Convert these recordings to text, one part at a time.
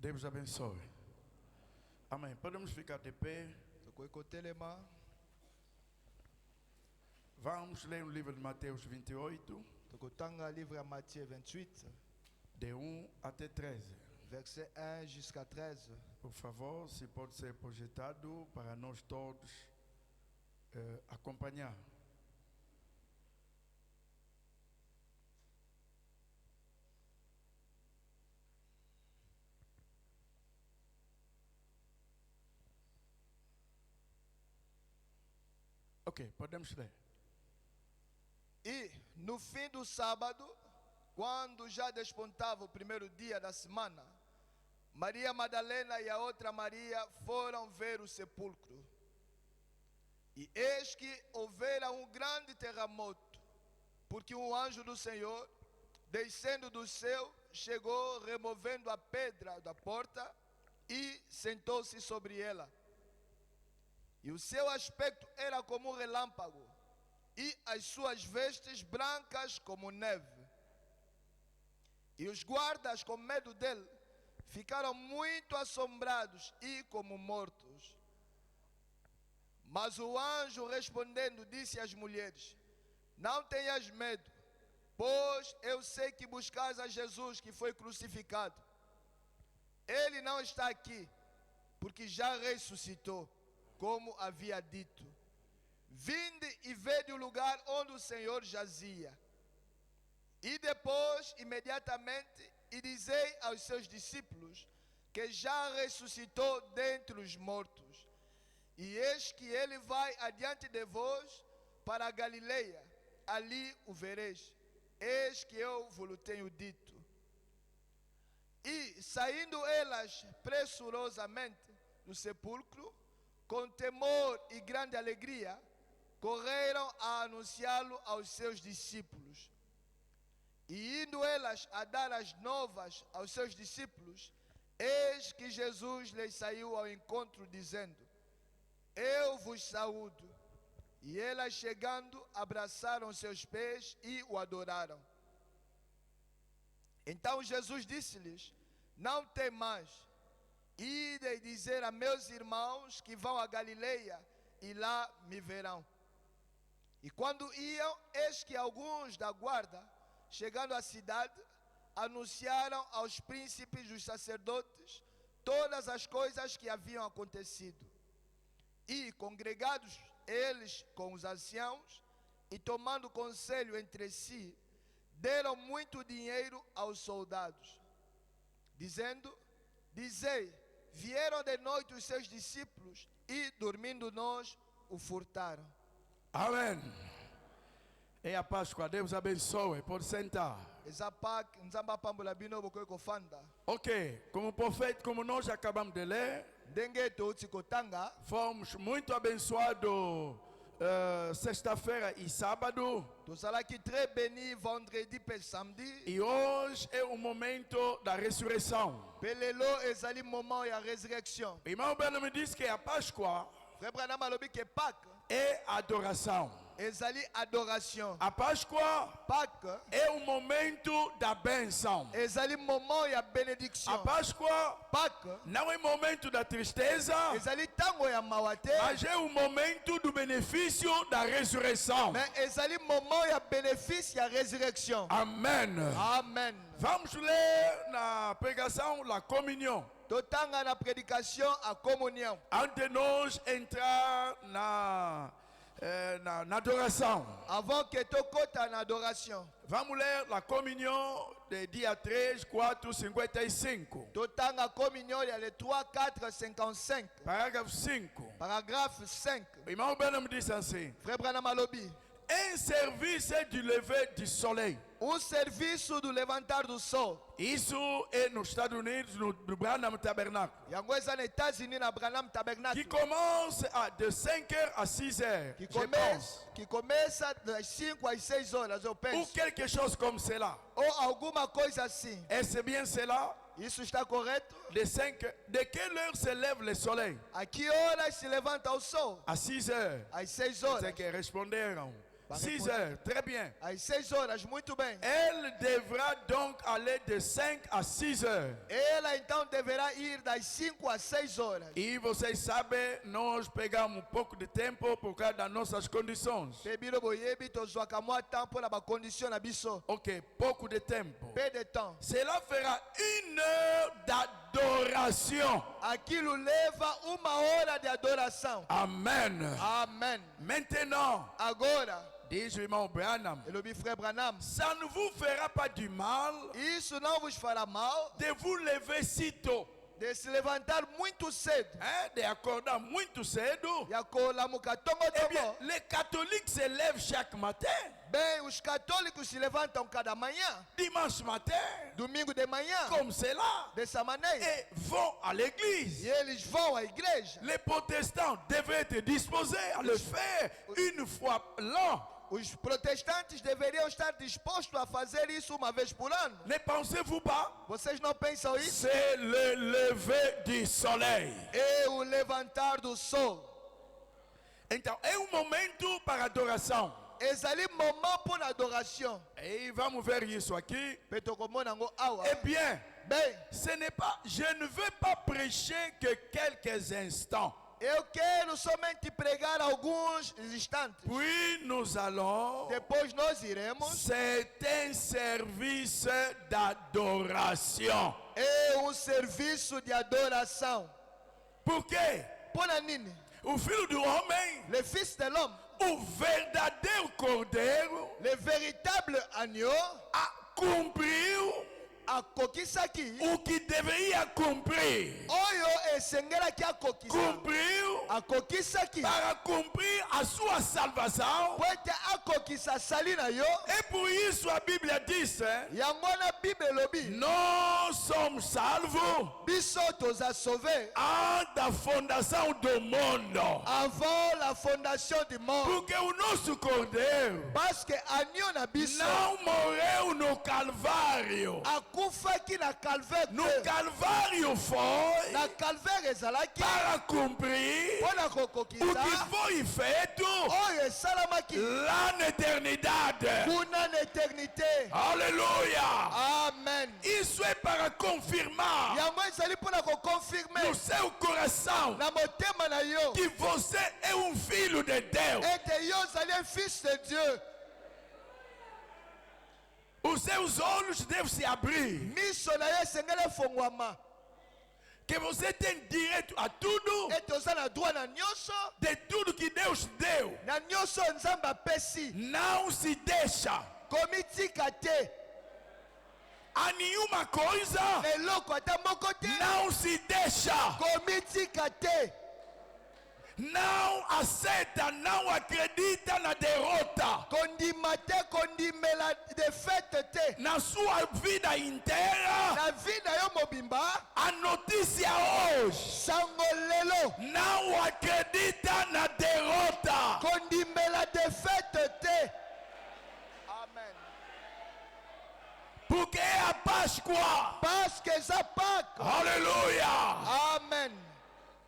Deus abençoe. Amém. Podemos ficar de pé. Vamos ler o livro de Mateus 28, livre Matthieu 28, de 1 até 13. verset 1 jusqu'à 13. Por favor, se pode ser projetado para nós todos acompanhar. Ok, podemos ler. E no fim do sábado, quando já despontava o primeiro dia da semana, Maria Madalena e a outra Maria foram ver o sepulcro. E eis que houvera um grande terremoto, porque um anjo do Senhor, descendo do céu, chegou removendo a pedra da porta e sentou-se sobre ela. E o seu aspecto era como um relâmpago, e as suas vestes brancas como neve. E os guardas, com medo dele, ficaram muito assombrados e como mortos. Mas o anjo, respondendo, disse às mulheres: não tenhas medo, pois eu sei que buscais a Jesus que foi crucificado. Ele não está aqui, porque já ressuscitou, como havia dito. Vinde e vede o lugar onde o Senhor jazia. E depois, imediatamente, e dizei aos seus discípulos que já ressuscitou dentre os mortos. E eis que ele vai adiante de vós para a Galileia, ali o vereis. Eis que eu vos tenho dito. E saindo elas pressurosamente do sepulcro, com temor e grande alegria, correram a anunciá-lo aos seus discípulos. E indo elas a dar as novas aos seus discípulos, eis que Jesus lhes saiu ao encontro, dizendo: eu vos saúdo. E elas, chegando, abraçaram seus pés e o adoraram. Então Jesus disse-lhes: não temais, ide e dizer a meus irmãos que vão a Galileia, e lá me verão. E quando iam, eis que alguns da guarda, chegando à cidade, anunciaram aos príncipes dos sacerdotes todas as coisas que haviam acontecido. E, congregados eles com os anciãos, e tomando conselho entre si, deram muito dinheiro aos soldados, dizendo: dizei, vieram de noite os seus discípulos, e dormindo nós o furtaram. Amém. É a Páscoa, Deus abençoe. Pode sentar. Ok, como profeta, como nós acabamos de ler, fomos muito abençoados sexta-feira e sábado. E hoje é o momento da ressurreição. Irmão Belo me disse que a Páscoa é adoração. A Páscoa é o momento da bênção. A Páscoa não é momento da tristeza, mas é o momento do benefício da ressurreição. Amém. Amen. Vamos ler na pregação a comunhão. Totanga na predicação a comunhão. Antes de nós entrar na adoração. Avant que tokota na adoração. Vamos ler a comunhão de dia 3, 4, 55. Totanga a comunhão de 3, 4, 55. Parágrafo 5. Paragraphe 5. O irmão Branham disse assim: Frère Branham alobi, um serviço du lever du soleil. serviço do levantar do sol. Isso é nos Estados Unidos, no Branham Tabernáculo. Yango eza na États-Unis na Branham Tabernáculo. Que commence de 5h à 6h. Que começa das 5 às 6 horas, eu Ou penso. quelque chose comme cela. Ou alguma coisa assim. Est-ce bien cela? Isso está correto? De quelle heure se lève le soleil? A que horas se levanta o sol? À 6h. Às 6 C'est horas. que responderam. 6 heures, très bien. Às 6 horas, muito bem. Elle devra donc aller de 5 à 6 heures. Ela então deverá ir das 5 às 6 horas. E vocês sabem, nós pegamos um pouco de tempo por causa das nossas condições. Pebiro boyebi tozwaka mwa tempo na bacondition na biso. Ok, pouco de tempo. Peu de temps. Cela fera 1 heure d'adoration. Aquilo leva 1 hora de adoração. Amen. Amen. Maintenant, Agora, dis irmão Branham, Elobi frère Branham, ça ne vous fera pas du mal isso não vos fará mal de vous lever si tôt, de se levantar muito cedo hein, de acordar muito cedo. e akolamuka Eh bien, tongotongo. les catholiques se lèvent chaque matin, Bem, os católicos se levantam cada manhã, dimanche matin, domingo de manhã, comme cela, dessa maneira. et vont à l'église. E eles vão à igreja. Les protestants devaient être disposés à le faire une fois l'an. Os protestantes deveriam estar dispostos a fazer isso uma vez por ano. Ne pensez-vous pas? Vocês não pensam isso? C'est le lever du soleil. É o levantar do sol. Então, é um momento para adoração. Ezali moment pour adoration. E vamos ver isso aqui. Petokomona ngo awa. Eh bien, Bem, ce n'est pas, je ne veux pas prêcher que quelques instants. eu quero somente pregar alguns instantes. Puis nous allons, Depois nós iremos. c'est un service d'adoration. É um serviço de adoração. Por quê? Pona nini? O filho do homem, Le fils de l'homme, o verdadeiro cordeiro, le véritable agneau, cumpriu akokisaki. o que deveria cumprir. Oyo esengelaki akokisa. Cumpriu Akokisaki. para cumprir a sua salvação. Po ete akokisa sali na yo. E por isso a Bíblia diz, hein, Yango na Bible elobi. nós somos salvos Biso toza sauvé antes da fundação do mundo. avant la fondation du monde. Porque o nosso cordeiro Parce que agneau na biso não morreu no Calvário. akufaki na calvaire. No Calvário foi Na calvaire ezalaki para cumprir mpona o kokokisa que foi feito oyo esalamaki lá na eternidade. kuna na éternité. Aleluia! Amen. Isso é para confirmar Yango ezali mpona koconfirme no seu coração na motema na yo que você é um filho de Deus. ete yo ozali un fils de Dieu. Os seus olhos devem se abrir. Miso na yo esengeli efongwama Que você tem direito a tudo, ete oza na droit na nyonso de tudo que Deus deu. na nyonso nzambe apesi. Não se deixa Komitika te a nenhuma coisa. eloko ata moko te. Não se deixa. Komitika te. Não aceita, não acredita na derrota. Kondima te, kondimela defete te. Na sua vida inteira, Na vida yo mobimba, a notícia hoje, sango lelo. não acredita na derrota. Kondimela defete te. Amen. Porque é a Páscoa. Parce que ça Pâques. Aleluia. Amen.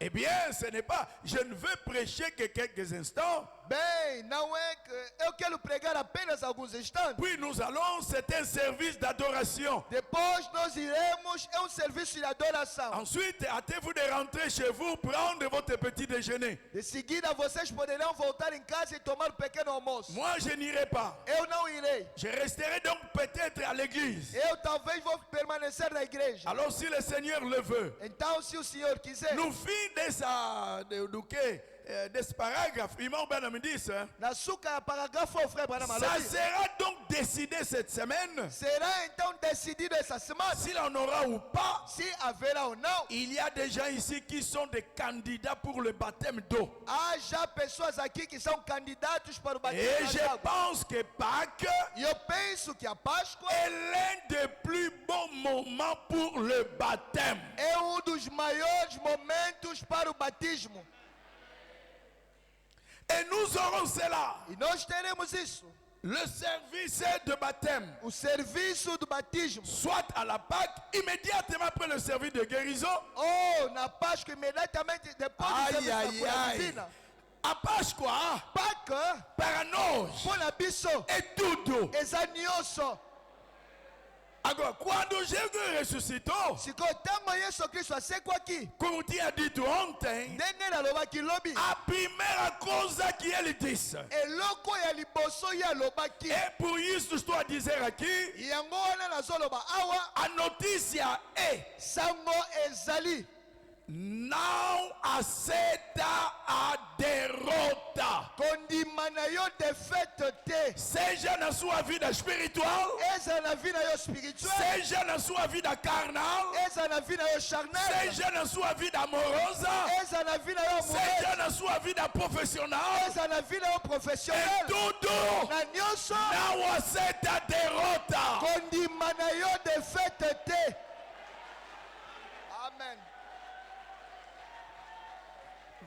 Eh bien, ce n'est pas, je ne veux prêcher que quelques instants. Bem, não é que eu quero pregar apenas alguns instantes. Puis nous allons, c'est un service d'adoration. Depois nós iremos, é um serviço de adoração. Ensuite, hâtez-vous de rentrer chez vous, prendre votre petit déjeuner. De seguida vocês poderão voltar em casa e tomar um pequeno almoço. Moi, je n'irai pas. Eu não irei. Je resterai donc peut-être à l'église. Eu talvez vou permanecer na igreja. Alors, si le Seigneur le veut, Então, se o Senhor quiser, no fim desse parágrafo, irmão Branham me disse, hein, na suca ya paragrafo, o frère Branham ça alobi, sera donc décidé cette semaine, será então decidido essa semana s'il en aura ou pas. se haverá ou não. Il y a des gens ici qui sont des candidats pour le baptême d'eau. Há já pessoas aqui que são candidatos para o Et batismo je de água. pense que Pâques E eu penso que a Páscoa est l'un des plus bons moments pour le baptême. é um dos maiores momentos para o batismo. Et nous aurons cela. E nós teremos isso. Le service de baptême, O serviço do batismo. soit à la Pâques, immédiatement après le service de guérison, Ou na Páscoa, imediatamente depois do Ai, serviço da ai, cura ai. divina. A Pascua, Pâques para nós, mpo na biso é tudo. eza nyonso. Agora, quando Jesus ressuscitou, Sikoyo ntango Yesu Kristo asekwaki como tinha dito ontem, ndenge nalobaki lobi, a primeira coisa que ele disse, eloko ya liboso ye alobaki, é por isso estou a dizer aqui, yango wana nazoloba awa, a notícia é: sango ezali não aceita a derrota, kondima na yo defete te, seja na sua vida espiritual, eza na vi na yo spirituel, seja na sua vida carnal, eza na vi na yo charnel, seja na sua vida amorosa, eza na vi na yo seja amoureuse, na sua vida profissional, eza na vi na yo é professionnel, tudo. na nyonso Não aceita a derrota. kondima na yo defete te. Amen.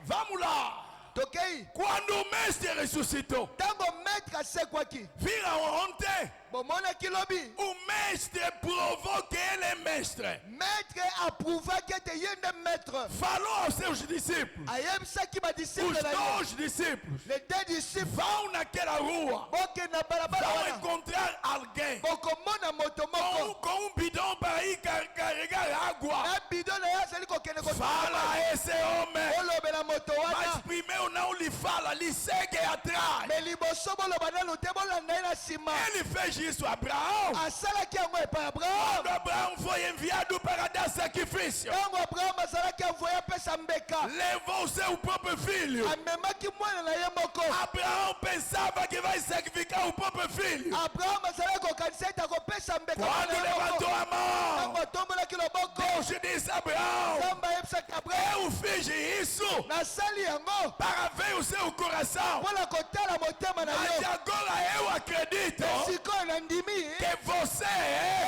Vamos lá. Tokei Quando o mestre ressuscitou, ntango maître asekwaki viram ontem, bomonaki lobi o mestre provou que ele é mestre. maître approuvaki ete ye nde maître, Falou aos seus discípulos, ayebisaki os badisiple na ye, dois discípulos, les deux disciples vão naquela rua, bokende na balabala vão wana encontrar alguém bokomona moto moko com um bidão para ir carregar água. na bido na ye azali kokende Fala a esse homem, olobela moto mas wana, primeiro não lhe fala, lhe segue atrás. me liboso boloba nanu te bolanda ye na nsima. Ele fez isso a Abraão. Asalaki yango epai ya abraham Quando Abraão foi enviado para dar sacrifício, ntango abraham azalaki avoye apesa mbeka, levou seu próprio filho. amemaki mwana na ye moko. Abraão pensava que vai sacrificar o próprio filho. abraham azalaki kokanisa ete akopesa mbeka mwana Quando ye moko. levantou a mão, Ntango atombolaki loboko, Deus disse a Abraão: nzambe ayebisaki abraham, eu fiz isso nasali yango para ver o seu coração. mpona kotala motema na Mas yo. agora eu acredito Sikoyo nandimi que você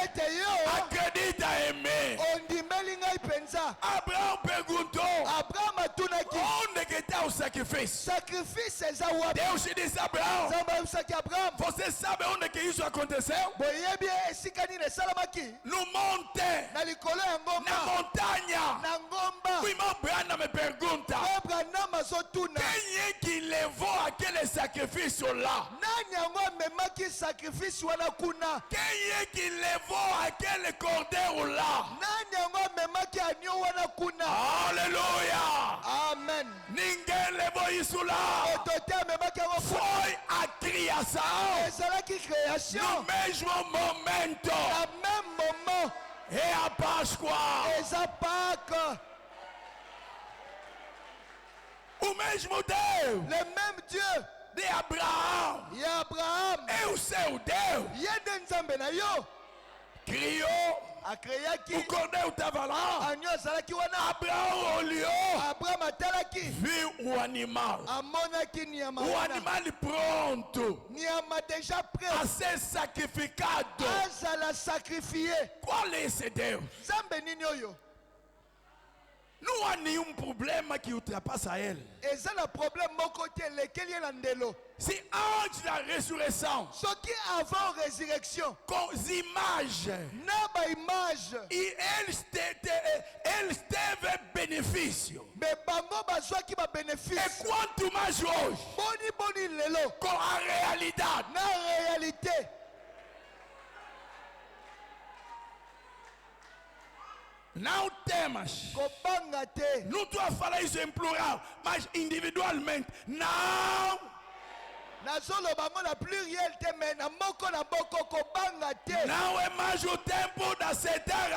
ete yo acredita em mim. ondimeli ngai mpenza. Abraão perguntou: abraham atunaki onde que está o sacrifício? sacrifice eza wapi? Deus disse a Abraão: nzambe ayebisaki abraham, você sabe onde que isso aconteceu? boyebi esika nini esalamaki? No monte, Na likolo ya na ngomba, montanha. na ngomba. O irmão Brana me pergunta: Abraham azotuna quem é que levou aquele sacrifício lá? nani yango amemaki sacrifice wana kuna? Quem é que levou aquele cordeiro lá? Nani yango amemaki anio wana kuna? Aleluia! Amen. Ninguém levou isso lá. Moto te amemaki yango kuna. Foi a criação. Ezalaki création. No mesmo momento, Na même moment, é a Páscoa. eza Pâques. O mesmo Deus Le même Dieu de Abraão ya Abraham é o seu Deus. ye nde nzambe na yo Criou, akreaki o cordeiro estava lá. anio azalaki wana. Abraão olhou, Abraham atalaki viu o animal. amonaki nyama O wana, animal pronto nyama déjà a prêt ser sacrificado. azala sacrifié. Qual é esse Deus? Nzambe nini oyo? Não há nenhum problema que ultrapassa ele. Eza na problème moko te lekeli ye na ndelo. Se antes da ressurreição, Soki avant résurrection com as imagens, na baimage e eles teve benefício. me bango bazwaki E babénéfice, quanto mais hoje, boni lelo com a realidade. na réalité. Não temas. Kobanga te. Não estou a falar isso em plural, mas individualmente. Não. nazoloba ngo na pluriel te me na moko na boko kobanga te. Não é mais o tempo de aceitar.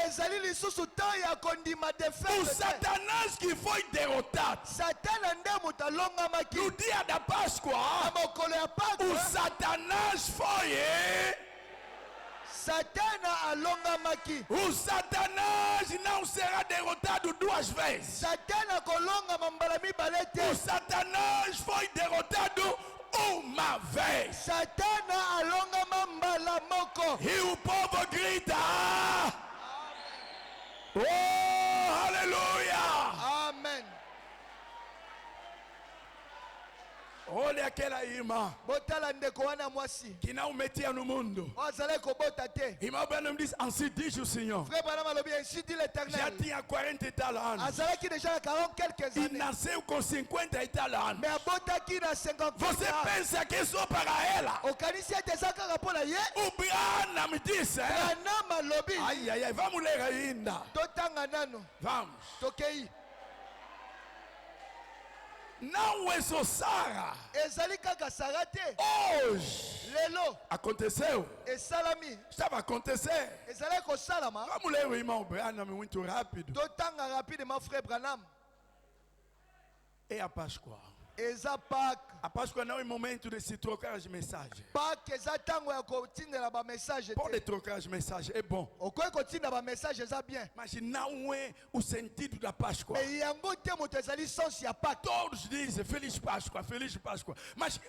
Ezali lisusu temps ya kondima O defete te. Satanás que foi derrotado Satana nde moto alongamaki no dia da na Páscoa. mokolo ya O Pâques. Satanás foi. Satana alongamaki. O Satanás não será derrotado duas vezes. Satana kolongama mbala mibale O te. Satanás foi derrotado uma vez. Satana alongama mbala moko. E o povo grita: oh, aleluia! Amen. Oh, muone akela ima botala ndeko wana mwasi kina umetia no mundo ozala kobota te. ima bana me dit ainsi dit le Seigneur. Frère Branham alobi ainsi dit l'Éternel. J'attends 40 talents. Azalaki déjà à 40 quelques Il années. nasceu com 50 talents. Mais abotaki na 50 Você pensa que só para ela? okanisi ete eza kaka mpo na ye. O Branham disse, Branham alobi ai, ai, ai, vamos ler ainda. totanga nano Vamos. tokei. Não é só Sara. Ezali kaka Sara te. Hoje Lelo aconteceu. esalami Estava a acontecer. ezali kosalama. Vamos ler o irmão Branham muito rápido. Totanga rapidement frère Branham. É a Páscoa. Eza Pâques. A Páscoa não é momento de se trocar as mensagens. Pâques eza ntango ya kotindela bamessage Pode te. trocar as mensagens, é bom. Okoki kotinda bamessage eza bien. Mas não é o sentido da Páscoa. Mais yango te moto ezali sens ya Pâques. Todos dizem Feliz Páscoa, Feliz Páscoa. Mas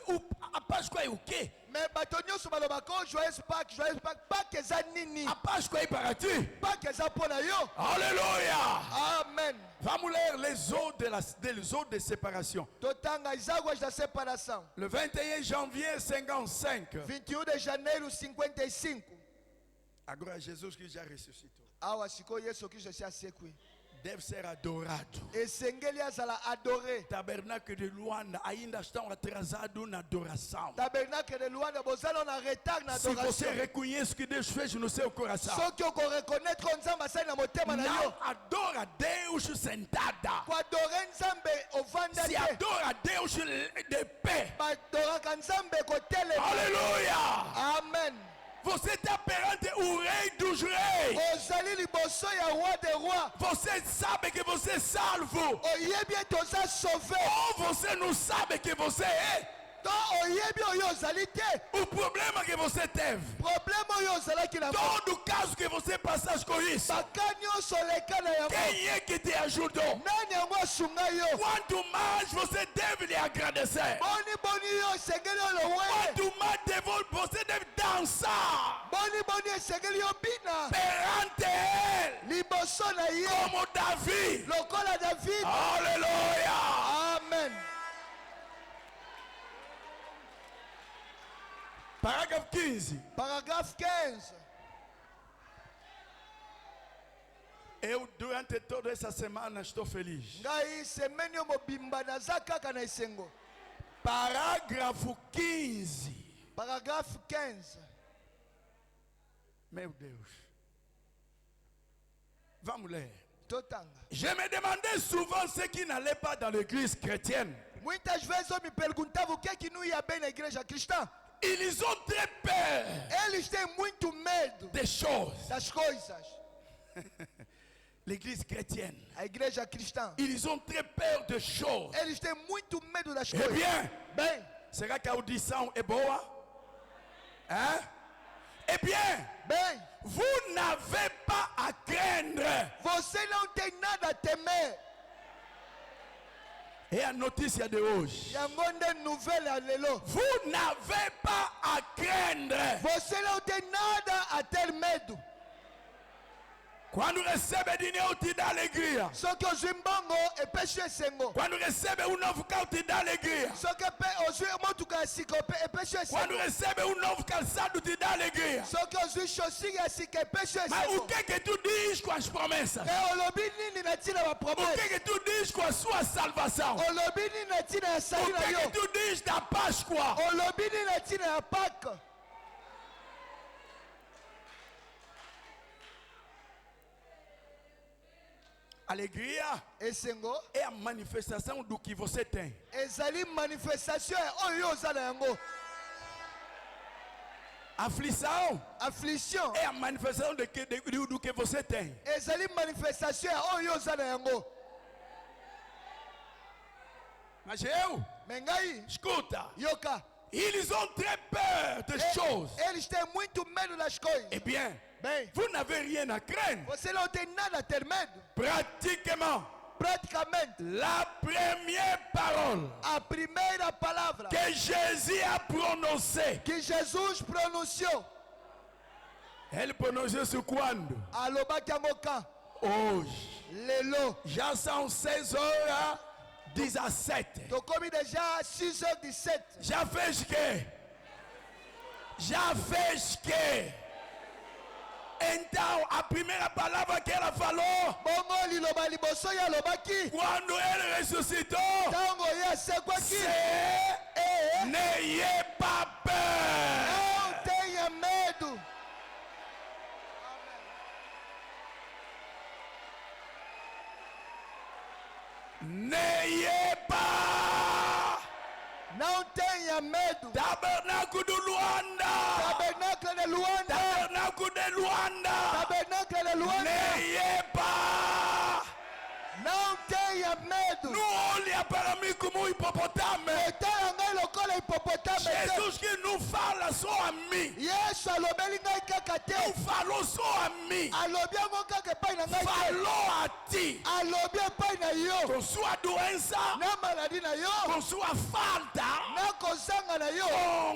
a Páscoa é o quê? Mais bato nyonso balobaka o joyeuse Pâques, joyeuse Pâques. Pâques eza nini? A Páscoa é para ti. Pâques eza mpo na yo. Aleluia! Amen. Vamos ler les eaux de séparation. Totanga as águas da separação. Le 21 janvier 55. 21 de janeiro 55. Agora Jesus que já ressuscitou. Awa sikoyo Yesu Kristo si asekwi. Deve ser adorado. Esengeli azala adoré. Tabernáculo de Luanda ainda estão atrasados na adoração. Tabernacle de Luanda bozala na retard na Se você adoração. reconhece o que Deus fez no seu coração, Soki oko reconnaître nzambe asali na motema na não yo. adora Deus sentada. Koadore nzambe ovanda Se te. adora Deus de pé. Badoraka nzambe kotelema. Aleluia! Amen. Você está perante o Rei dos Reis. Ozali liboso ya roi de roi. Você sabe que você é salvo. Oyebi ete oza sauvé. Ou você não sabe que você é. To oyebi oyo ozali te. O problema que você teve. Problème oyo ozalaki na Todo caso que você passasse com isso. baka nyonso oleka na yango. Quem é que te ajudou? Nani yango asunga yo? Quanto mais você deve lhe agradecer. Boni yo esengeli olowe. Quanto mais você deve dançar Boni esengeli yo bina. perante ele. Liboso na ye. Como Davi. Lokola David. Aleluia. Amen. Parágrafo 15. Paragraphe 15. Eu, durante toda essa semana, estou feliz. Ngai semaine yo mobimba naza kaka na esengo. Parágrafo 15. Paragraphe 15. Meu Deus. Vamos ler. Totanga. Je me demandais souvent ce qui n'allait pas dans l'église chrétienne. Muitas vezes eu me perguntava o que é que não ia bem na igreja cristã. Ils ont très peur Eles têm muito medo des choses. das coisas. L'église chrétienne. A igreja cristã. Ils ont très peur des choses. Eles têm muito medo das Eh coisas. bien, Bem, será que a audição é boa? Hein? Eh bien, bem, vous n'avez pas à craindre. você não tem nada a temer. É a notícia de hoje. Yango nde nouvelle ya lelo. Vous n'avez pas à craindre. Você não tem nada a ter medo. Quando recebe dinheiro, te dá alegria. Soki ozwi mbongo epesi esengo. Quando recebe novo carro, te dá alegria. Soki ozwi motuka ya sika epesi Quando esengo. recebe novo calçado, te dá alegria. Soki ozwi chaussure ya sika epesi Mas o esengo. que tu diz com as promessas? E olobi nini na ntina O bapromese? que tu diz com a sua salvação? Olobi nini na ntina ya O sali na que yo? tu diz da Páscoa? Olobi nini na ntina ya Pâques? Alegria Esengo é a manifestação do que você tem. ezali manifestation ya oyo oza na yango. Aflição Affliction é a manifestação do que você tem. ezali manifestation ya oyo oza na yango. Mas eu, Me ngai escuta, yoka. ils ont très peur des choses. Eles têm muito medo das coisas. Eh bien, Bem, vous n'avez rien à craindre. você não tem nada a ter medo. Pratiquement, Praticamente, la première parole a primeira palavra que Jésus a prononcée, que Jesus pronunciou, elle prononçait sur quando? alobaki yango quand? Hoje. Lelo. Já são 6 horas 17. tokomi déjà 6h17. Javez que. Então, a primeira palavra que ela falou, bongo liloba liboso ya lobaki quando ele ressuscitou, tango ye asekwaki c'est n'ayez pas peur. não tenha medo. N'ayez pas. Não tenha medo. Tabernáculo do Luanda. Tabernacle de Luanda. Tabernáculo de Luanda. Tabernacle de Luanda. N'ayez pas. Não tenha medo. Não olha para mim como um hipopotame. Etala ngai lokola hipopotame. Jesus que não fala só a mim. Yesu alobeli ngai kaka te. Não falou só a mim. Alobi yango kaka epai na ngai te. Falou a ti. Alobi epai na yo. Com sua doença. Na maladi na yo. Com sua falta. Na kozanga na yo.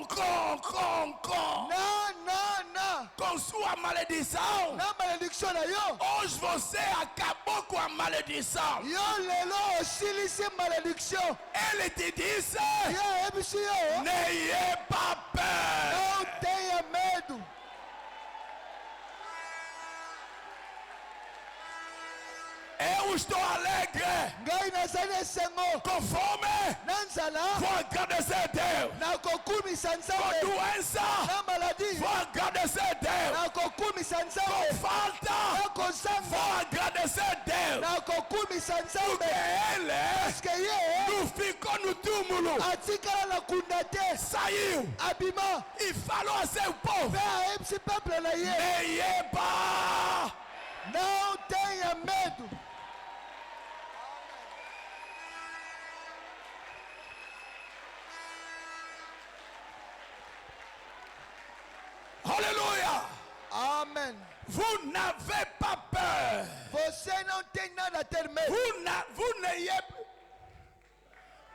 Com. Na. Com sua maledição. Na malediction na yo. Hoje você acabou com a maledição. Yo lelo osilisi malediction. Ele te disse: Yo ebisi yo. N'ayez pas peur. Não tenha medo. Eu estou alegre. Ngai nazali esengo. Com fome. Na nzala. Vou agradecer a Deus. Nakokumisa Com nzambe. doença. Na maladi. Vou agradecer a Deus. Nakokumisa Com nzambe. falta. Na kozanga. Vou agradecer a Deus. Nakokumisa nzambe. Ele Paske ye não ficou no túmulo. atikala na kunda te. Saiu Abima. e falou a seu povo: Mpe ayebisi peuple na ye. N'ayez pas. Não tenha medo. Alléluia. Amen. Vous n'avez pas peur. Você não tem nada a ter medo. Vous n'ayez.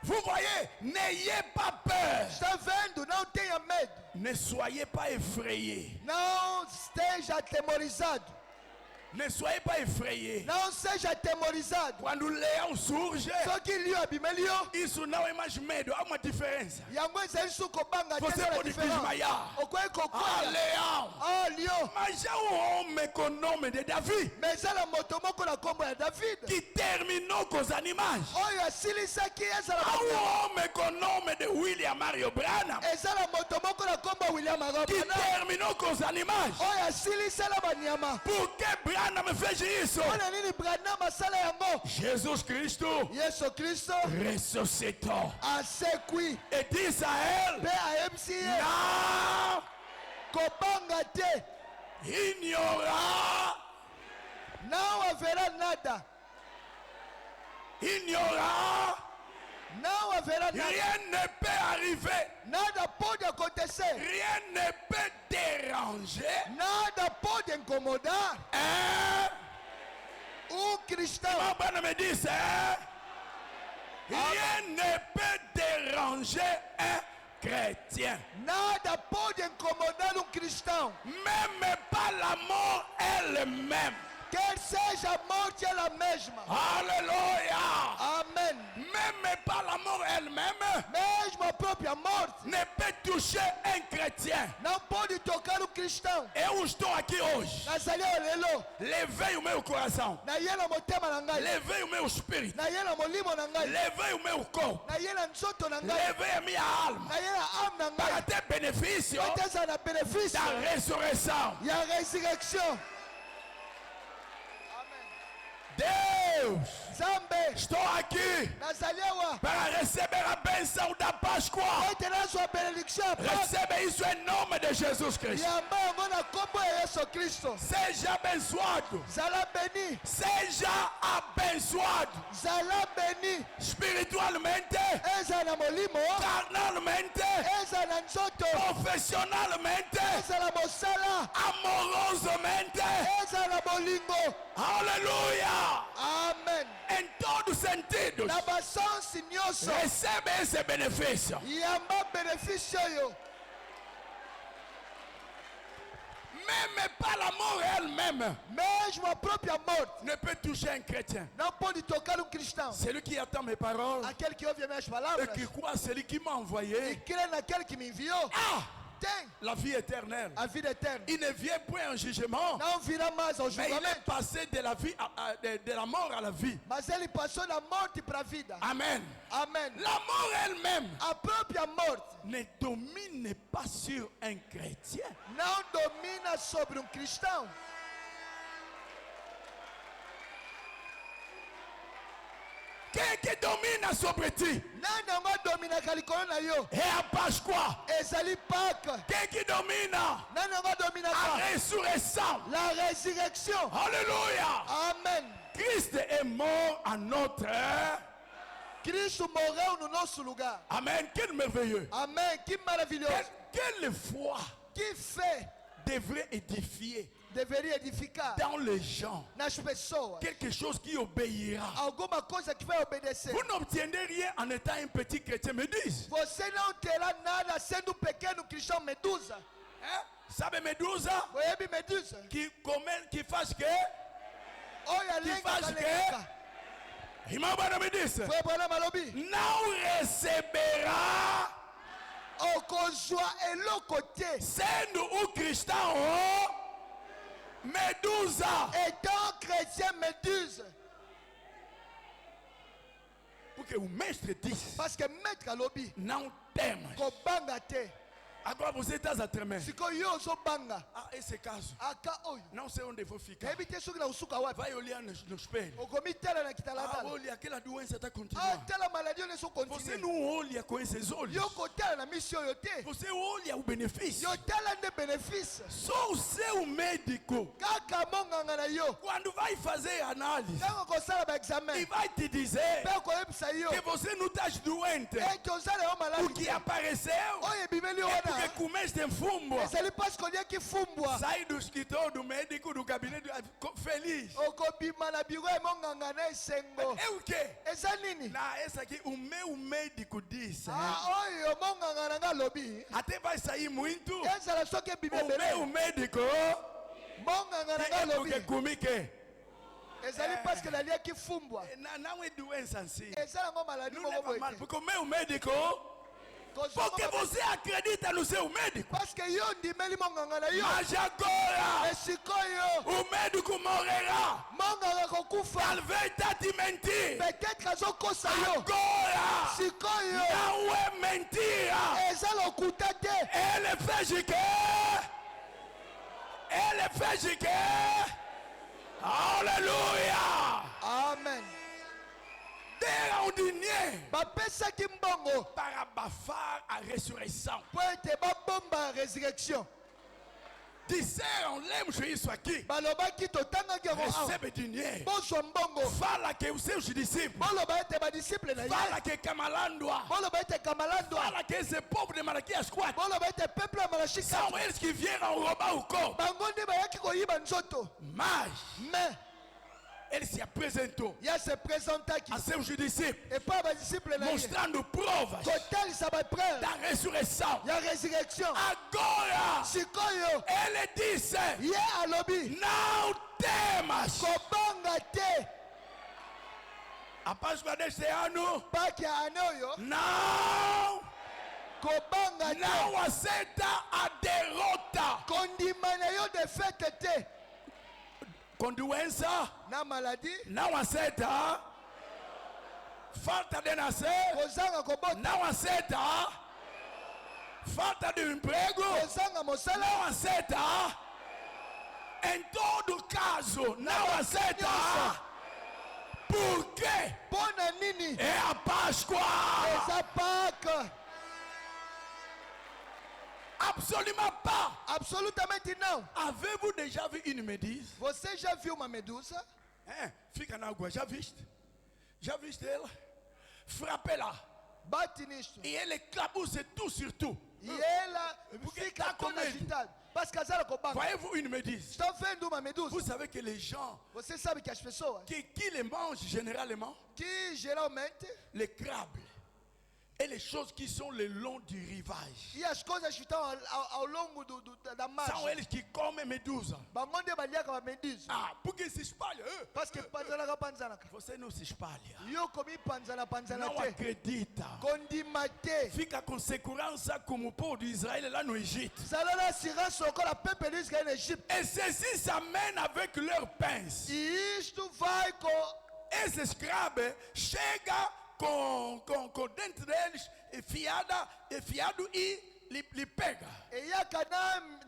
Vous voyez, n'ayez pas peur. Está vendo? Não tenha medo. Ne soyez pas effrayés. Não esteja atemorizado. Ne soyez pas effrayés. Não seja atemorizado. Quando o leão surge, Só que liu abimeli yo. isso não é mais medo, há uma diferença. Yango ezali su kobanga te Você na pode diferent. desmaiar. Okoki Ah, kokwea. leão! Ah, lion. Mas há um homem com o nome de Davi Mais ezala moto moko na nkombo ya David. que terminou com os animais. Oyo asilisaki ezala Há moto. um homem com o nome de William Mario Branham Ezala moto moko na nkombo ya William que Agabana. terminou com os animais. Oyo asilisala banyama. Por que Branham fez isso? Mpona nini Branham asala yango? Jesus Cristo Yesu Kristo ressuscitou asekwi. e disse a ele: Mpe ayebisi ye Não kobanga te. ignorar, Não haverá nada. ignorar, Não haverá nada. rien ne peut arriver, Nada pode acontecer. rien ne peut déranger Nada pode incomodar cristão. Irmão Branham me disse, rien ne peut déranger un chrétien. Nada pode incomodar cristão. Même pas la mort elle-même. Quer seja a morte ela mesma. Alléluia. Amém. Même pas la mort elle-même Mesmo a própria morte ne peut toucher un chrétien. não pode tocar cristão. Eu estou aqui hoje. Nazali lelo. Levei o meu coração. Na ye na motema na ngai. Levei o meu espírito. Na ye na molimo na ngai. Levei o meu corpo. Na ye na nzoto na ngai. Levei a minha alma. Na ye na âme na Para ngai. ter benefício Poteza na benefício da ressurreição. e a ressurreição. Deus, Zambe. estou aqui Nazaliwa. para receber a bênção da Páscoa. Vai ter a sua benedição. Receba isso em nome de Jesus Cristo. Yamba ngona kombo ya Yesu Kristo. Seja abençoado. Zala beni. Seja abençoado. Zala beni. Espiritualmente, Eza na molimo. carnalmente, Eza na nzoto. profissionalmente, Eza na mosala. amorosamente. Eza na bolingo. Aleluia. Amen. Em todos os sentidos, Na basansi nyonso. recebe esse benefício. Yamba benefício yo. Même pas la mort elle-même Mesmo a própria morte ne peut toucher un chrétien. não pode tocar um cristão. Celui qui attend mes paroles Aquele que ouve as minhas et palavras qui croit celui qui m'a e envoyé crê naquele que me enviou, a tem la vie éternelle. a vida eterna. Il ne vient point en jugement, Não virá mais ao mais il est julgamento, passé de la vie de la mort à la vie. mas ele passou da morte para a vida. Amen. Amém. La mort elle-même A própria morte ne domine pas sur un chrétien. não domina sobre um cristão. Qui domine sobre ti? Nada mais domina aquele corona yo. Et à Páscoa, Ezali Pâques. qui domine? Nada mais domina La quoi? résurrection. La résurrection. Alléluia. Amen. Christ est mort à notre. Cristo morreu no nosso lugar. Amen. Quel merveilleux. Amém. Que maravilhoso. Quelle foi Que fé devrait édifier deveria edificar dans les gens nas pessoas quelque chose qui obéira. alguma coisa que vai obedecer. Vous n'obtiendrez rien en étant un petit chrétien, me disent. Você não terá nada sendo um pequeno cristão Medusa. Hein? Sabe Medusa? Oyebi Medusa. Qui fasse que? Olha a Que lenga faz da que? lenga. Irmão Bana me disse. Foi bwana malobi. Não receberá, Okozwa eloko te. sendo o cristão, Medusa. Étant chrétien Méduse. Porque o mestre disse: Parce que maître alobi. não temas. Kobanga te. Agora você está a tremer. Siko yo ozobanga. Ah, esse caso. Aka oyo. Não sei onde vou ficar. Ebi te soki na usuka wapi. Vai olhar no espelho. Okomi tela na Ah, kitalatala. olha, aquela doença está Ah, continuando. tela maladie oyo so Você continue. não olha com esses olhos. Yo kotala na misi oyo te. Você olha o benefício. Yo tala nde benefício. Só o seu médico, Kaka monganga na yo. quando vai fazer análise, Ntango kosala ba e examen. vai te dizer Pe koyebisa yo. que você não está doente. Ete ozala yo O maladi que te. apareceu Oyo ebimeli é porque wana. comeste fumo. Ezali parce kolia kifumbwa. Sai do escritório do médico, do gabinete, feliz. Okobima na biro emonganga na esengo. É o quê? Eza nini? Na essa aqui, o meu médico disse. Ah, oyo monganga na nga lobi. Até vai sair muito. Ezala soki ebimi O meu ebele. médico Monganga na nga é lobi. porque comi que? Ezali parce que nalia kifumbwa. Não é doença assim. Eza yango maladi Não moko leva boye mal, te. porque o meu médico, Kozwa porque moko você acredita no seu médico. parce que yo ndimeli monganga na yo. Mas agora, Esikoyo o médico morrerá. monganga kokufa. Talvez está te mentir. Peut-être azokosa yo. Agora, Sikoyo não é mentira. eza lokuta te. Ele fez que? Ele fez que? Aleluia! Amen. Deram dinheiro Bapesaki mbongo para abafar a ressurreição. po ete babomba a résurrection. Disseram, lemos isso aqui. Balobaki totangaki yango awa. Recebe dinheiro. Bozwa mbongo. Fala que os seus discípulos. Boloba ete badisciple na ye. Fala que Camalandua. Boloba ete kamalandwa. Fala que esse povo de Malaquias 4 Boloba ete peuple ya malashika. são eles que vieram roubar o corpo. Bango nde bayaki koyiba nzoto. Mas Mais ele se apresentou ya se présentaki a seus discípulos, epa badisciple na ye mostrando provas kotalisa bapreuve da ressurreição. ya résurrection. Agora, Sikoyo ele disse: ye alobi não temas. kobanga te. A Páscoa deste ano, Paki ya ane oyo não, kobanga te. não aceita a derrota. Kondima na yo defete te. Com doença, Na maladie não aceita. Falta de nascer, kozanga kobota. não aceita. Falta de emprego, Kozanga mosala não aceita. Em todo caso, não aceita. Por quê? mpona nini? É a Páscoa. Eza Pâques. Absolument pas. Absolutamente não. Avez-vous déjà vu une méduse? Você já viu uma medusa? Hein? Fica na água, já viste? Já viste ela? Frappez-la. Bate nisto. E ele éclabousse tout sur tout. E ela Porque fica tá com toda medo. agitada. Parce que azala kobanga. Voyez-vous une méduse? Estão vendo uma medusa? Vous savez que les gens Você sabe que as pessoas qui les mangent généralement, que geralmente les crabes et les choses qui sont le long du rivage. E as coisas que estão ao longo da São margem. eles que comem medusa. Bamonde baliaka bamendizo. Ah, porque se espalha. Parce que panzanaka panzanaka. Você não se espalha. Yo komi panzana Não te. acredita. Kondima te. Fica com segurança como o povo de Israel lá no Egito. Zalala assurance okola peuple d'Israël en Égypte. Et ceci s'amène avec leurs pinces. E isto vai com Esse escravo chega com dentro deles enfiado e lhe pega. eyaka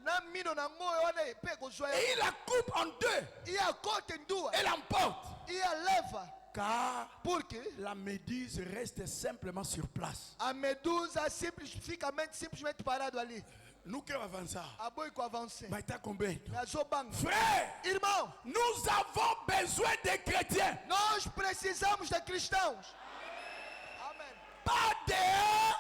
na mino na ngoyo wana epe kozwa Et il la coupe en deux. e akota ndua Et l'emporte. e aleva. Car Porque la méduse reste simplement sur place. a medusa simplesmente parado ali. Nous querons avancer. Aboi com avancer. Mais t'as combien? Nazobanga. Frère, Irmão, nous avons besoin des chrétiens. nós precisamos de cristãos. Amém. Pas des,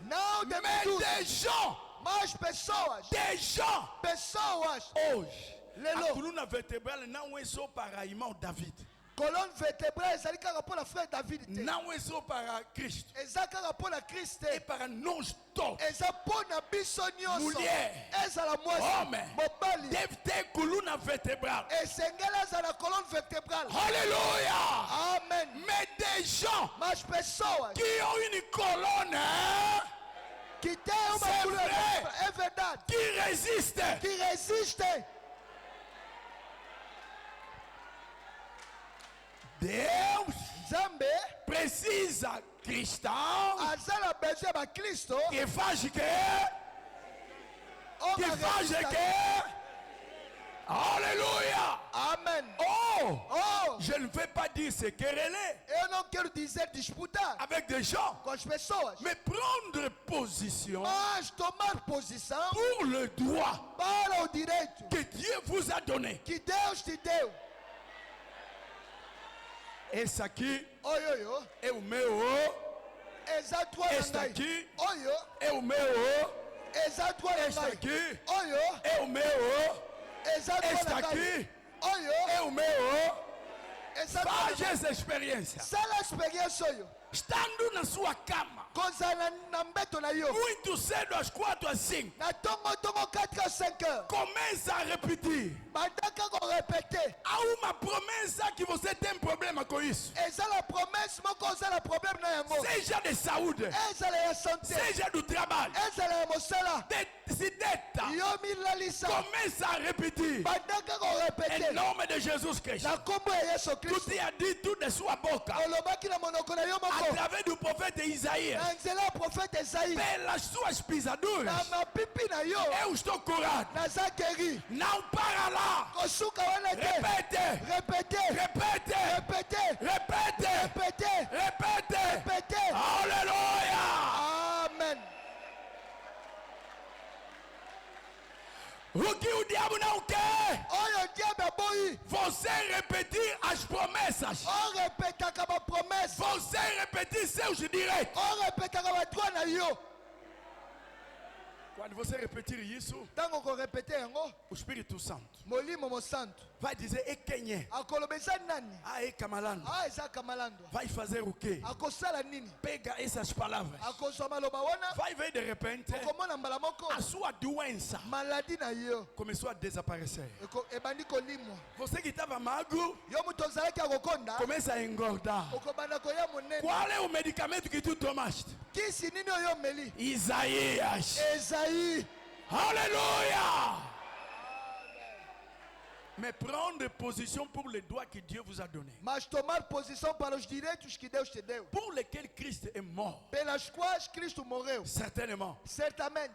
Não de mais medusa, des gens. mas pessoas. Des gens. Pessoas. Hoje, Lelo. a coluna vertebral não é só para irmão David. Colonne vertébrale ezali kaka mpona frère David te. Não é só para Cristo. Eza kaka mpona Christ É te. para nós todos. Eza mpona biso nyonso. Mulher. Ezala mwasi. Homem. Mobali. Deve ter coluna vertebral. Esengeli ezala colonne vertébrale. Alléluia. Amen. Mais des gens Mas pessoas qui ont une colonne hein, que têm uma C'est coluna vrai. vertebral, é verdade, qui résistent. que resistem. Deus Nzambe precisa cristão azala besoin ba Kristo que faz que oyo faz resista. que Alléluia. Amen. Oh, Oh, je ne vais pas dire se quereller eu não quero dizer disputar avec des gens, com as pessoas, mais prendre position mas tomar posição pour le droit para o direito que Dieu vous a donné. que Deus te deu. Esse aqui Oyo, é o meu, eza droit na este ngai. aqui Oyo, é o meu, eza droit na este ngai. aqui Oyo, é o meu, eza droit este na ngai. aqui Oyo, é o meu. eza Faz droit na ngai. essa experiência. Sala experiência oyo. Estando na sua cama, Kozala na mbeto na yo. muito cedo, às 4 às 5, Na tongo 4 a 5 heures. começa a repetir. Bandaka ko répéter. Há uma promessa que você tem problema com isso. Ezala promesse moko ozala problème na yango. Seja de saúde, Ezala ya santé. seja do trabalho, Ezala ya mosala. se deta, Yo milalisa. começa a repetir. Bandaka ko Em répéter. nome de Jesus Cristo. Na kombo ya Yesu Tu Kristo. te as dit tout de sua boca, Olobaki na monoko na yo à moko. travers du prophète Isaïe, Na nzela ya prophète Esaïe. pelas suas pisaduras, Na mapipi na yo. eu estou curado. Naza guéri. Não para lá. Kosuka wana te. Repete, Répétez. repete, Répétez. repete, Répétez. repete. Répétez. Aleluia. Amen. O que o diabo não quer? Oyo diable aboyi. Você repetir as promessas. On répétaka ba promesse. Você repetir seus direitos. On répétaka ba droit na yo. Quando você repetir isso, Tango ko répéter yango, o Espírito Santo Molimo mo santo. vai dizer: e quem é? Akolobesa nani? Ah, é Camalando. Ah, eza kamalando. Vai fazer o quê? Akosala nini? Pega essas palavras. Akozwa maloba wana. Vai ver de repente Okomona mbala moko. a sua doença Maladie na yo. começou a desaparecer. Ebandi kolimwa. Você que estava magro Yo mutu ozalaki akokonda. começa a engordar. Okobanda koya monene. Qual é o medicamento que tu tomaste? Kisi nini oyo meli? Isaías. Esaïe. Alléluia. Mais prendre position pour les droits que Dieu vous a donnés, Mas tomar posição para os direitos que Deus te deu. pour lesquels Christ est mort, Pelas quais Cristo morreu. certainement. Certamente.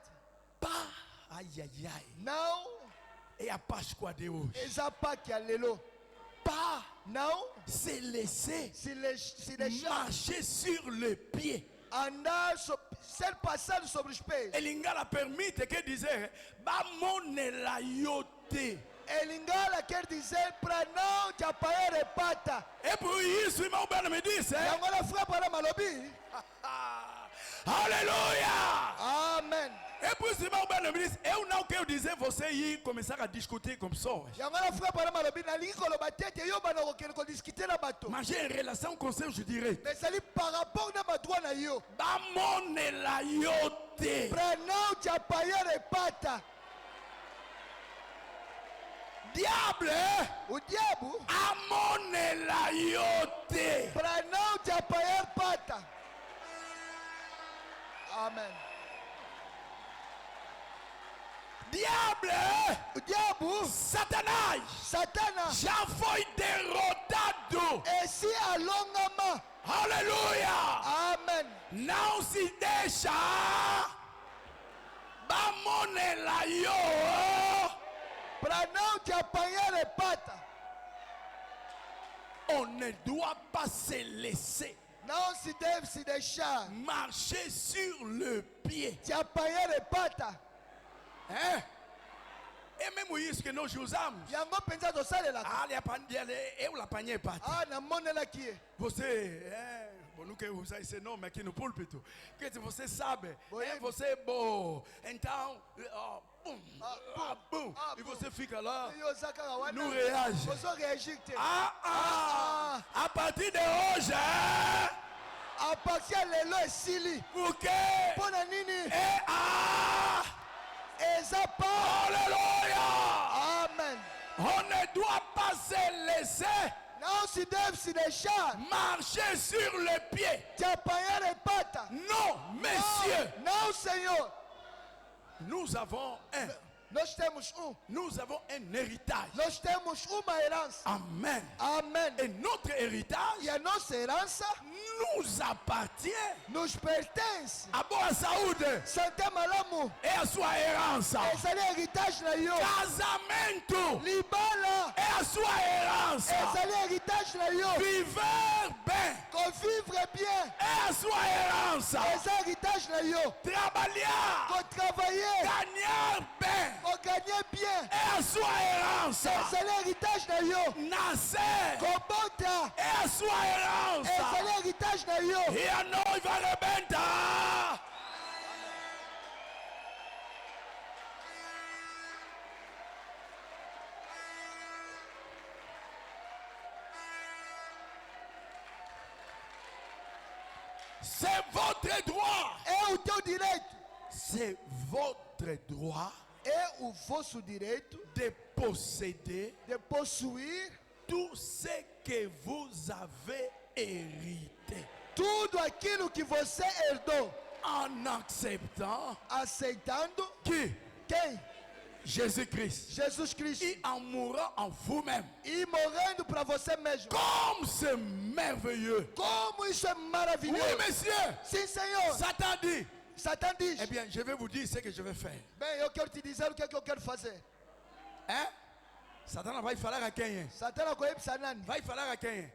Pas, aïe aïe aïe, Não et à Páscoa de hoje, eza paki ya lelo. pas Não se laisser se deixar marcher sur les pieds. andar, ser passado sobre os pés. Elingala permite que dizer, bamonela yote. Elingala quer dizer para não te apanhar de pata. Et pour isso, irmão Beno me disse, hein? Yango na fra para malobi. Alléluia. Amen. Et puis, si vous avez le ministre, et on a que disait, vous avez commencé à discuter comme ça. Mais j'ai une relation comme ça, je dirais. Mais c'est par rapport à ma droit na yo. Bamone la yote. Prenons Japaya repata. Diable. Au diable. Amone la yote. Prenons Japaya repata. Amen. Diable. Au diable. Satanás. Satana. Já foi derrotado. Et si à longama. Aleluia. Amen. Não se deixa. Bamone la yo. Prenons Japaya repata. On ne doit pas se laisser Non si deve se deixar. marcher sur le pied. Japaya repata. Hein? Et même isso que nós usamos. Yango pensa do sale la. Ah, eu la apanhei pata. Ah, na monela aqui. Você, bom, não quero usar esse nome aqui no púlpito. Porque você sabe, Boa. você é bom. Então, bum, bum. E você fica lá, não reage. Você reagir. A partir de hoje, A partir de lelo esili. porque Pona nini? é Ezapa. Alléluia. Amen. On ne doit pas se laisser Não se deve se deixar. marcher sur le pied. Japaya repata. Non, messieurs, Não, Senhor. nous avons Nós temos nous avons un héritage. Nós temos uma herança. Amen. Amen. Et notre héritage E a nossa herança nous appartient. nos pertence. A boa saúde Santé malamu. é a sua herança. Essa é a heritage na yo. Casamento Libala. é a sua herança. Essa é a heritage na yo. Viver bem Convivre bien. é a sua herança. Essa é a heritage na yo. Trabalhar, Travailler. ganhar bem Gagner bien. é a sua herança. Essa é a heritage na yo. Nascer Comporta. é a sua herança. Essa é a heritage na yo. E a noiva arrebenta. C'est votre droit. É o teu direito. C'est votre droit É o vosso direito de posséder de possuir tout ce que vous avez hérité tudo aquilo que você herdou, en acceptant aceitando qui quem? Jésus-Christ Jesus Cristo. et en mourant en vous-même. E morrendo para você mesmo. Comme c'est merveilleux. Como isso é Oui, maravilhoso. monsieur. Sim, Senhor. Satan dit, Satan diz: eh bien, je vais vous dire ce que je vais faire. bem, eu quero te dizer o que é que eu quero fazer. Hein? Satan vai falar a quem? Satan akoyebisa nani? Vai falar a quem?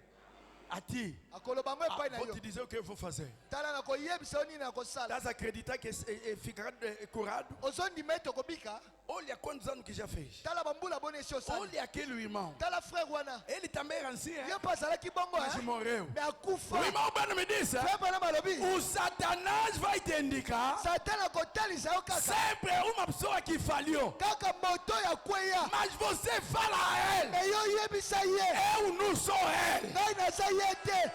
A ti. Akoloba ngo epai na Vou yo. te dizer o que eu vou fazer. Tala nakoyebisa yo nini nakosala. Estás a acreditar que ficará curado? Ozondimete okobika. Olha quantos anos que já fez. Tala bambula bone esi osala. Olha aquele irmão. Tala frère wana. Ele também era assim, Yo mpe azalaki bongo. mas morreu. Me akufa. O irmão Bano me disse: Frère bana malobi. o Satanás vai te indicar Satan akotalisa yo kaka. sempre uma pessoa que falhou. Kaka moto ya kweya. Mas você fala a ele: Me yo yebisa ye. eu não sou ele. Ngai naza ye te.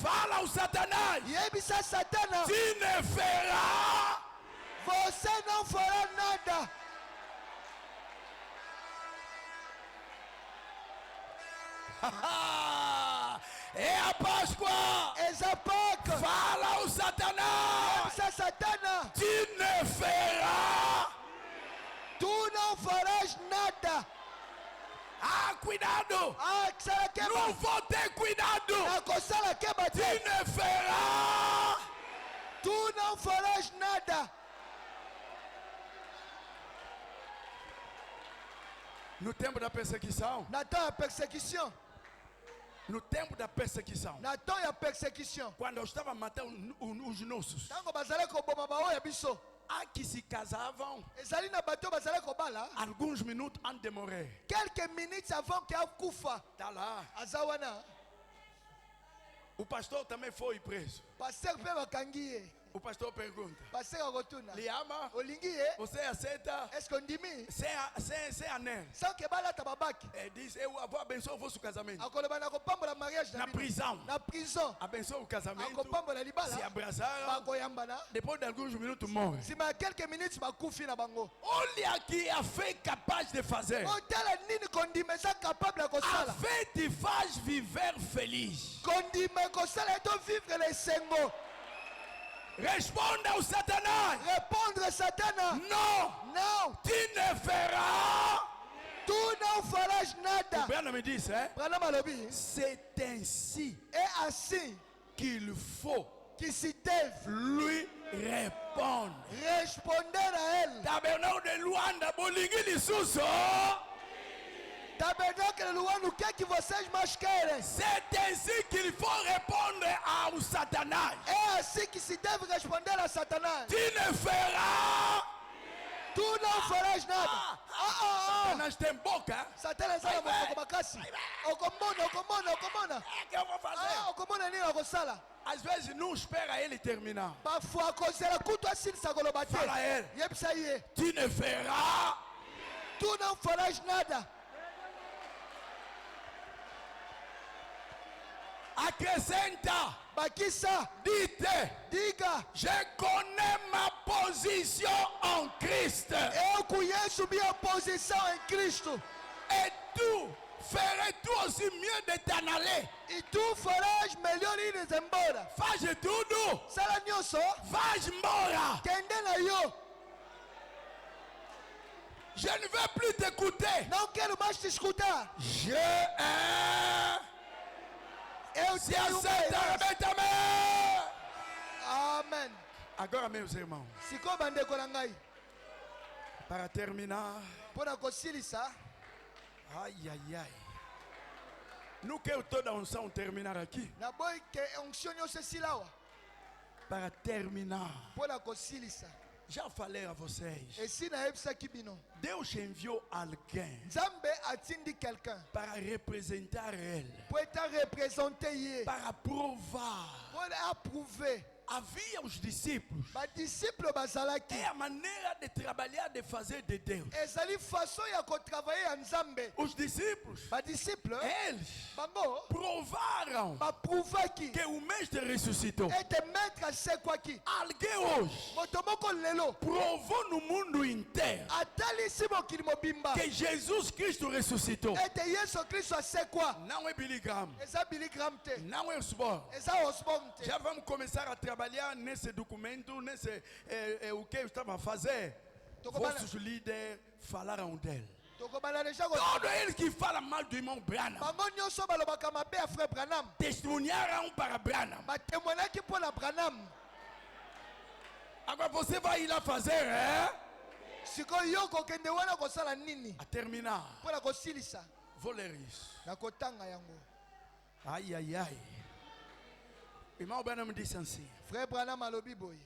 Fala ao Satanás: Yebisa Satana. tu ne feras. Você não fará nada. É a Páscoa. Essa Páscoa. Fala ao Satanás: Yebisa Satana. tu ne feras. Tu não farás nada. Ah, cuidado! Ah, kusala Não keba. vou ter cuidado! Nakosala keba Tu te. ne feras. Tu não farás nada. No tempo da perseguição, Na tua perseguição. no tempo da perseguição, Na tua perseguição. quando eu estava matando os nossos, Tango bazala koboma baoya biso. há que se casavam Ezali na bato bazala kobala. alguns minutos antes de morrer. Quelques minutes avant que akufa. Tá lá. Azawana. O pastor também foi preso. Pasteur pe bakangi ye. O pastor pergunta. Pasteur akotuna. Liama, Olingi ye? você aceita Est-ce qu'on dimi? sem anel? Sans que balata babaki. Diz, eu vou abençoar o vosso casamento. Akoloba na kopambola mariage Na prisão. Na prison. Abençoa o casamento. Akopambola libala. Se abraçaram. Bakoyambana. Depois de alguns minutos morre. Si ma quelques minutes bakufi na bango. Olha que a fé é capaz de fazer. Otala nini kondime sa capable A kosala. fé te faz viver feliz. Kondime kosala eto vivre les sengo. Responda ao Satanás. Répondre Satan. Não. Non. Tu ne feras. Tu não farás nada. Brian me disse, Branham alobi. c'est ainsi É assim qu'il faut que se deve lui répondre. responder a ele. Tabernacle de Luanda, bolingi lisuso. Tabernáculo Luano, o que é que vocês mais querem? C'est ainsi qu'il faut répondre ao Satanás. É assim que se deve responder a Satanás. Tu ne feras. Tu não farás nada. Satanás tem boca. Satanás sabe vai. como makasi. Okomona. É que eu vou fazer. Okomona nini akosala. Às vezes não espera ele terminar. Parfois akozela kutu asilisa koloba te. Fala ele. Yebisa ye. Tu ne feras. Tu não farás nada. Acrescenta. Bakisa. Dite. Diga. Je connais ma position en Christ. Eu conheço minha posição em Cristo. Et tu ferais tu aussi mieux de t'en aller. E tu farás melhor ir embora. Faz tudo. Sala nyonso. Vais embora. Kende na yo. Je ne veux plus t'écouter. Não quero mais te escutar. Je Eu se tenho aceita, uma rebenta me. Amém. Agora, meus irmãos, Siko bandeko na ngai. para terminar, Mpona kosilisa. ai, ai, ai. Não quero toda a unção terminar aqui. Naboyi ke onction nyonso esila awa. Para terminar, Mpona kosilisa. já falei a vocês. Esi nayebisaki bino. Deus enviou alguém Nzambe atindi quelqu'un. para representar ele, Po eta représenter ye. para provar. Mpona approuver. Havia os discípulos. Badisciple bazalaki. É a maneira de trabalhar, de fazer de Deus. Ezali façon ya kotravailler ya Nzambe. Os discípulos, Badisciple. eles Bango. provaram Baprouvaki. que o mestre ressuscitou. Ete maître asekwaki. Alguém hoje Moto moko lelo. provou no mundo inteiro Atalisi mokili mobimba. que Jesus Cristo ressuscitou. Ete Yesu Kristo asekwa. Não é Billy Graham, Eza Billy Graham te. não é Osborne. Eza Osborne te. Já vamos começar a trabalhar nesse documento, nesse o que eu estava a fazer. Vossos líderes falaram dele. Tokobana deja ko. Todos eles que falam mal do irmão Branham Bango nyonso balobaka mabe ya frère Branham. testemunharam para Branham. Batemoinaki mpona Branham. Agora você vai ir lá fazer, Sikoyo yo kokende wana kosala nini? A terminar, Mpona kosilisa. vou ler isso. Na kotanga yango. Ai, ai, ai. Irmão Branham disse assim. Frère Branham alobi boye.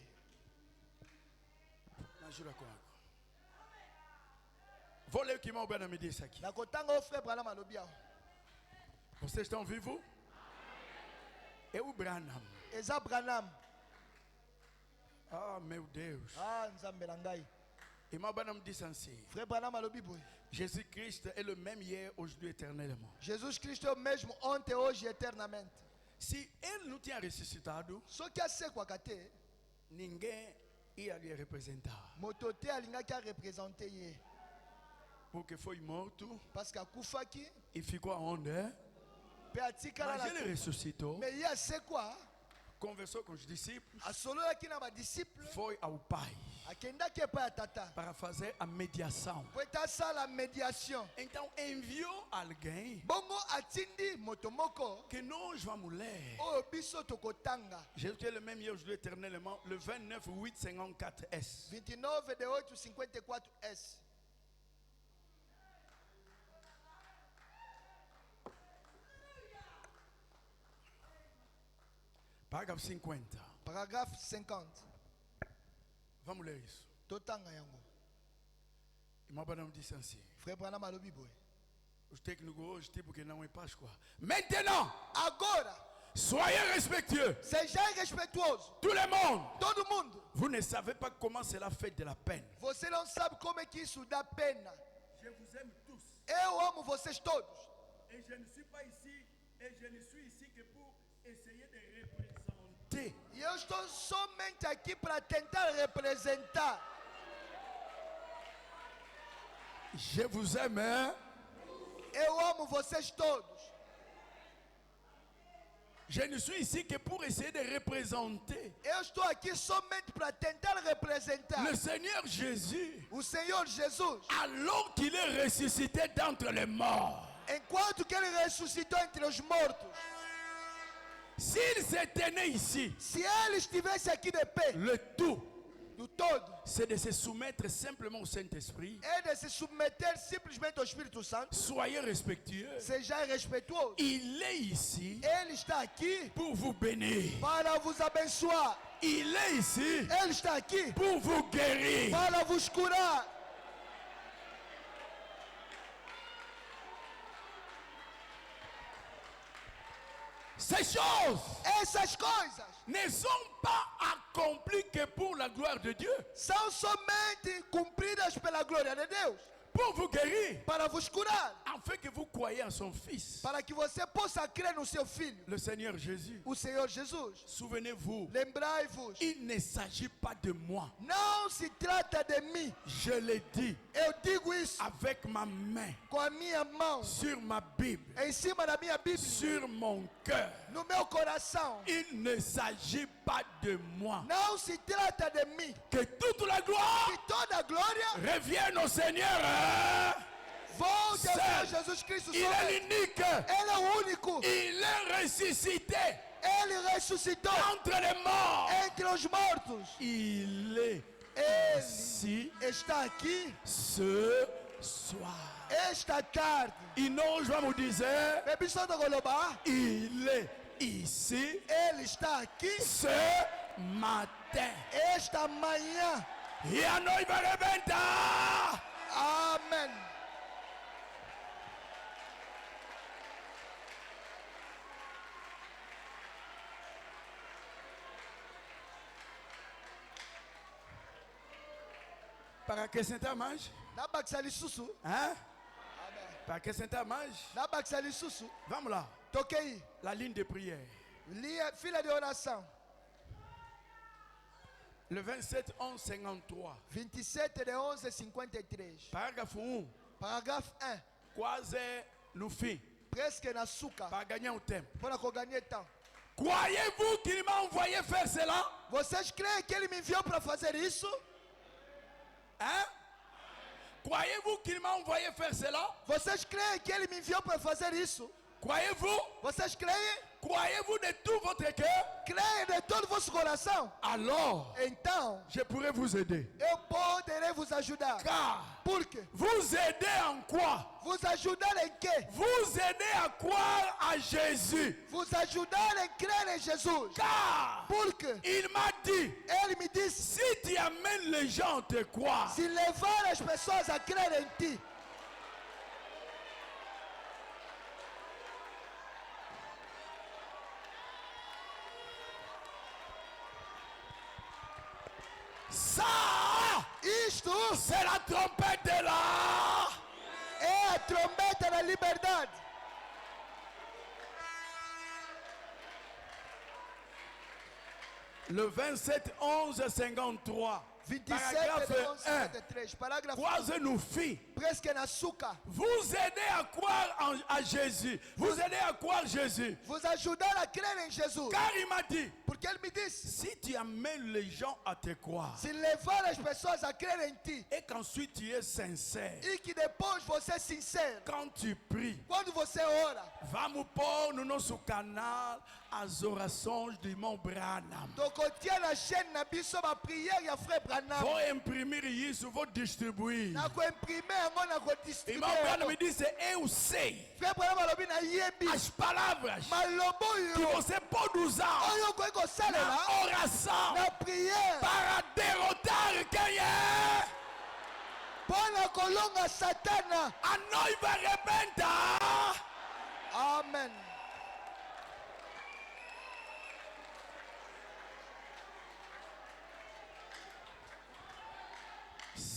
Me ajuda com água. Vou ler o que o irmão Branham me disse aqui. Na kotanga o frère Branham alobi awa. Vocês estão vivos? Eu, Branham. Eza Branham. Ah, meu Deus. Nzambe na ngai. Irmão Branham disse assim. Frère Branham alobi boye. Jésus Christ est le même hier, aujourd'hui, éternellement. Jesus Cristo é o mesmo ontem, hoje e eternamente. Se ele não tinha ressuscitado, Soki asekwaka te, ninguém ia lhe representar. moto te alingaki arepresente ye. Porque foi morto Parce que akufaki e ficou aonde? mpe atikala Mas na ele ressuscitou, me ye asekwa conversou com os discípulos, asololaki na badisciple foi ao Pai akendaki epai ya tata para fazer a mediação. po ete asala médiation. Então enviou alguém Bongo atindi moto moko que nós vamos ler. oyo biso tokotanga. Jésus est le même hier, aujourd'hui, éternellement, le 29 8 54 S. 29 de 8 54 S. Parágrafo 50. Paragraphe 50. Vamos ler isso. Totanga yango. Irmão Branham disse assim. Frère Branham alobi boye. Os técnicos hoje, tipo que não é Páscoa. Maintenant, Agora, Soyez respectueux. Sejam respeituosos. Tout le monde. Todo mundo. Vous ne savez pas comment cela fait de la peine. Você não sabe como é que isso dá pena. Je vous aime tous. Eu amo vocês todos. Et je ne suis pas ici, et je ne suis ici que pour essayer de représenter. E eu estou somente aqui para tentar representar. Je vous aime, hein? Eu amo vocês todos. Je ne suis ici que pour essayer de représenter Eu estou aqui somente para tentar representar le Seigneur Jésus, o Senhor Jesus. alors qu'il est ressuscité d'entre les morts. Enquanto que ele ressuscitou entre os mortos. S'il s'était né ici, Se ele estivesse aqui de pé, le tout, do todo, c'est de se soumettre simplement au Saint-Esprit. é de se submeter simplesmente ao Espírito Santo. Soyez respectueux. Seja respeituoso. Il est ici Ele está aqui pour vous bénir. para vos abençoar. Il est ici Ele está aqui pour vous guérir. para vos curar. Ces choses Essas coisas ne sont pas accomplies que pour la gloire de Dieu, são somente cumpridas pela glória de Deus. pour vous guérir, Para vos curar. afin que vous croyiez en son Fils, Para que você possa crer no seu Filho, le Seigneur Jésus. o Senhor Jesus. Souvenez-vous, Lembrai-vos, il ne s'agit pas de moi. não se trata de mim. Je l'ai dit Eu digo isso avec ma main com a minha mão sur ma Bible, em cima da minha Bíblia, sur mon cœur. no meu coração. Il ne s'agit pas de moi. Não se trata de mim. Que toute la gloire Que toda a glória revienne au Seigneur. Hein? volte ao Seul. Senhor Jesus Cristo. Il est Somente. l'unique. Ele é o único. Il est ressuscité Ele ressuscitou entre les morts. entre os mortos. Il est Ele ici está aqui ce soir. esta tarde. Ino João me disait, Bebisão da Golobá, il est ici ele está aqui ce matin. esta manhã. Et à nous, il va revenir. Amém. Para acrescentar mais? Dá para que se susu. Hein? Amém. Para acrescentar mais? Dá para que se susu. Vamos lá. Toquei. La ligne de prière. Lia, fila de oração. Le 27 11 53. 27 de 11, 53. Parágrafo 1. Parágrafo 1. Quase no fim. Presque na suca. Para ganhar o tempo. Para que eu ganhe tempo. Croyez-vous qu'il m'a envoyé faire cela? Vocês creem que ele me enviou para fazer isso? Hein? Croyez-vous qu'il m'a envoyé faire cela? Vocês creem que ele me enviou para fazer isso? Croyez-vous? Vocês creem? Croyez-vous de tout votre cœur? Creem de todo o vosso coração? Alors, Então, je pourrais vous aider. eu poderei vos ajudar. Car Por quê? vous aidez en quoi? Vos ajudar em quê? Vous aidez à croire à Jésus. Vos ajudar em crer em Jesus. Car Por quê? il m'a dit, Ele me disse, si tu amènes les gens à te croire, se levar as pessoas a crer em ti, ça, isto c'est la trompette de la... é a trombeta da liberdade. Le 27 11 53. 27 Paragraphe de 11, 1. 53. Parágrafo Quase nous fit. presque na suca. Vous aidez à croire à Jésus. Vous aidez à croire Jésus. Vos ajudar a crer em Jesus. Car il m'a dit, Porque ele me disse, si tu amènes les gens à te croire, se levar as pessoas a crer em ti, et qu'ensuite tu es sincère, e que depois você é sincero, quand tu pries, quando você ora, vamos pôr no nosso canal as orações de irmão Branham. tokotia na chaîne na biso ba prière ya frère Branham. Vou imprimir isso, vou distribuir. Na koimprime yango na Irmão kodistribuer. Branham me disse, eu sei Frère Branham alobi na yebi. as palavras Malombo que oyo você pode usar oyo okoki kosalela na oração na prière para derrotar quem é mpo na kolonga Satana. a noiva rebenta. Amen.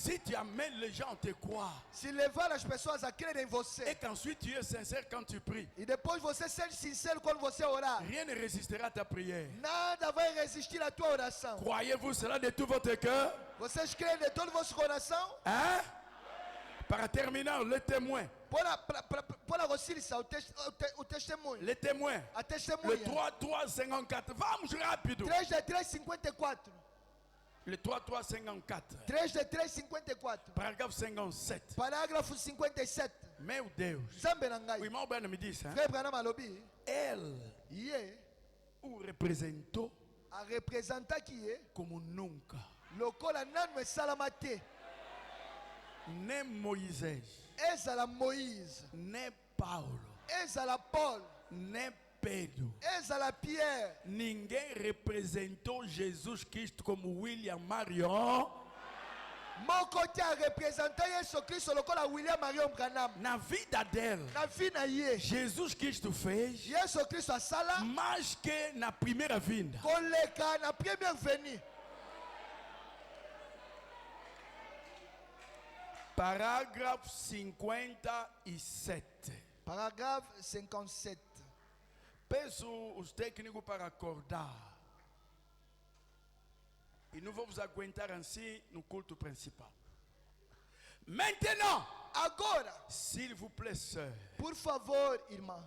Si tu amènes les gens à te croire se levar as pessoas a crerem em et você, qu'ensuite tu es sincère quand tu pries, e depois você ser sincero quando você orar, rien ne résistera à ta prière. nada vai resistir à tua oração. Croyez-vous cela de tout votre cœur? Vocês creem de todo o vosso coração? Hein? Para terminer, le témoin. Para auxiliar o testemunho. Les témoins. A Le testemunha. 3-3-54. Vamos rápido. 3 de 3, 54. Le 3-3-54. 3 de 3, 54. Paragraphe 57. Parágrafo 57. Meu Deus. Zambe na O ngai. irmão Branham me disse, hein? Frère Branham alobi, Elle ye o representou a representaki ye como nunca. lokola nanu esalama te. Nem Moisés, Ezala Moïse, nem Paulo, ezala Paul, nem Pedro. ezala Pierre. Ninguém representou Jesus Cristo como William Marion. Moko te a representar Yesu Cristo lokola William Marion Branham. Na vida dela, Na vie na ye, Jesus Cristo fez Yesu Cristo asala mais que na primeira vinda. koleka na première venue. Parágrafo 57. Parágrafo 57. Peço os técnicos para acordar. E não vou vos aguentar assim no culto principal. Maintenant, Agora, s'il vous plaît, sœurs, por favor, irmã,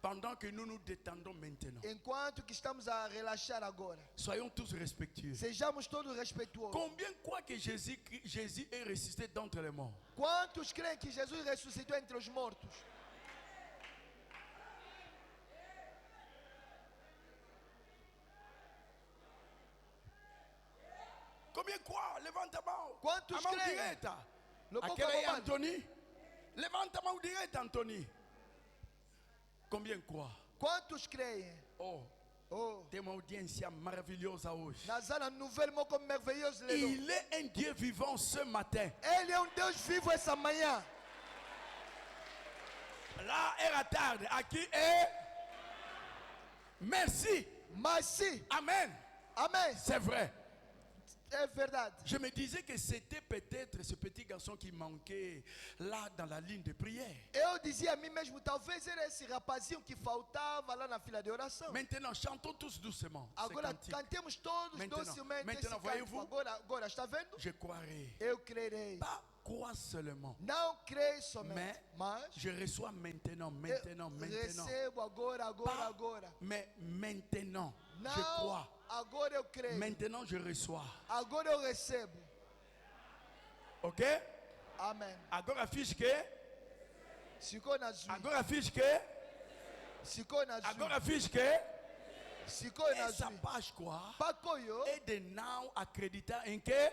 pendant que nous nous détendons maintenant, enquanto que estamos a relaxar agora, soyons tous respectueux. sejamos todos respeituosos. Combien croient que Jésus est ressuscité d'entre les morts? Quantos creem que Jesus ressuscitou entre os mortos? Combien croient? Levante la main. Quantos A mão creem? direita. No boca Aquele aí, bombada. Anthony. Levante a mão direita, Anthony. Combien croient? Quantos creem? Oh, Oh, tem uma audiência maravilhosa hoje. Nazana nouvelle moko merveilleuse lelo. Il est un Dieu vivant ce matin. Ele é Deus vivo essa manhã. Là era tarde. Aqui é. Merci. Mas sim, Amen. amém. C'est vrai. É verdade. Je me disais que c'était peut-être ce petit garçon qui manquait là dans la ligne de prière. Eu dizia a mim mesmo, talvez era esse rapazinho que faltava lá na fila de oração. Maintenant, chantons tous doucement. ce Agora cantique. cantemos todos Maintenant, docilmente esse maintenant, canto. voyez-vous? Agora, está vendo? Je croirai. Eu crerei. Pas croire seulement. Não creio somente, mas Je reçois maintenant, eu maintenant, maintenant. recebo agora, Pas- agora. Mais maintenant, je Não, crois. agora eu creio. Maintenant, je reçois. Agora eu recebo. Ok? Amém. Agora fiz que? Ficou na azul. Agora fiz que? Ficou na azul. Agora fiz que? Ficou na Essa azul. Páscoa Pacoyo, é de não acreditar em que?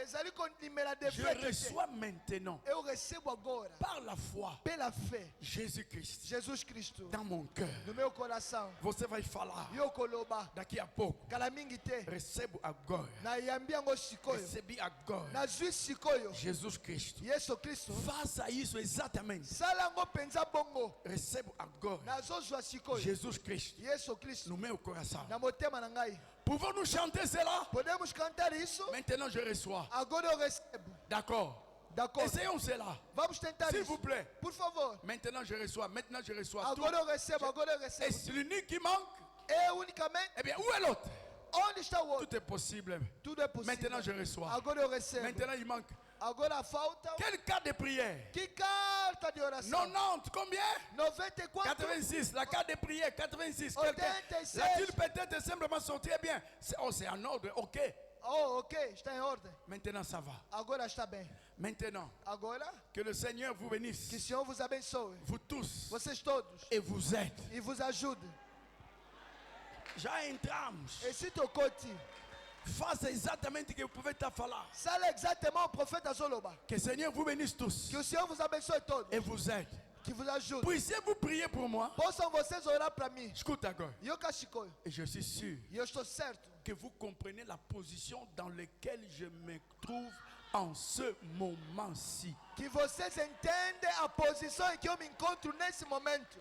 ezali konimela de Je fé. reçois maintenant, Eu recebo agora, par la foi, pela fé, Jésus-Christ Jesus Cristo dans mon cœur. no meu coração. Você vai falar Yo koloba, daqui a pouco. kala mingi te. Recebo agora. Na yambi yango sikoyo. Recebi agora. Nazwi sikoyo. Jesus Cristo. Yesu Kristo. Faça isso exatamente. Sala yango penza bongo. Recebo agora. Nazozwa sikoyo. Jesus Cristo Yesu Kristo. no meu coração. Na motema na ngai. Pouvons-nous chanter cela? Podemos cantar isso? Maintenant, je reçois. Agora eu recebo. D'accord. D'accord. Essayons cela. Vamos tentar S'il isso. vous plaît. Por favor. Maintenant, je reçois. Maintenant, je reçois tout. Agora eu recebo, agora eu Et recebo. c'est l'unique qui manque. Eu unicamente. Eh bien, où est l'autre? Onde está o outro? Tout est possible. Tudo é possível. Maintenant, je reçois. Agora eu recebo. Maintenant, il manque. Agora falta. Quel cas de prière? Que carta de oração? 90, combien? 94. 86, la carte de prière, 86. Quelqu'un 86. l'a-t-il peut-être simplement sorti? Eh bien, c'est en ordre, ok. Oh, ok, está em ordem. Maintenant, ça va. Agora está bem. Maintenant, Agora, que le Seigneur vous que bénisse, o Senhor vos abençoe. vous tous, Vocês todos. et vous aide. E vos ajude. Já entramos. Esse tocou-te. Faça exatamente o que o profeta está falando. Sala exatamente o profeta Zoloba. Que le Seigneur vous bénisse tous Que o Senhor vos abençoe todos. et vous aide. Que vos ajude. Puissiez-vous prier pour moi? Possam vocês orar para mim. Escuta agora. E eu cachicoi. Et je suis sûr E eu estou certo que vous comprenez la position dans laquelle je me trouve en ce moment-ci. que vocês entendem a posição em que eu me encontro nesse momento.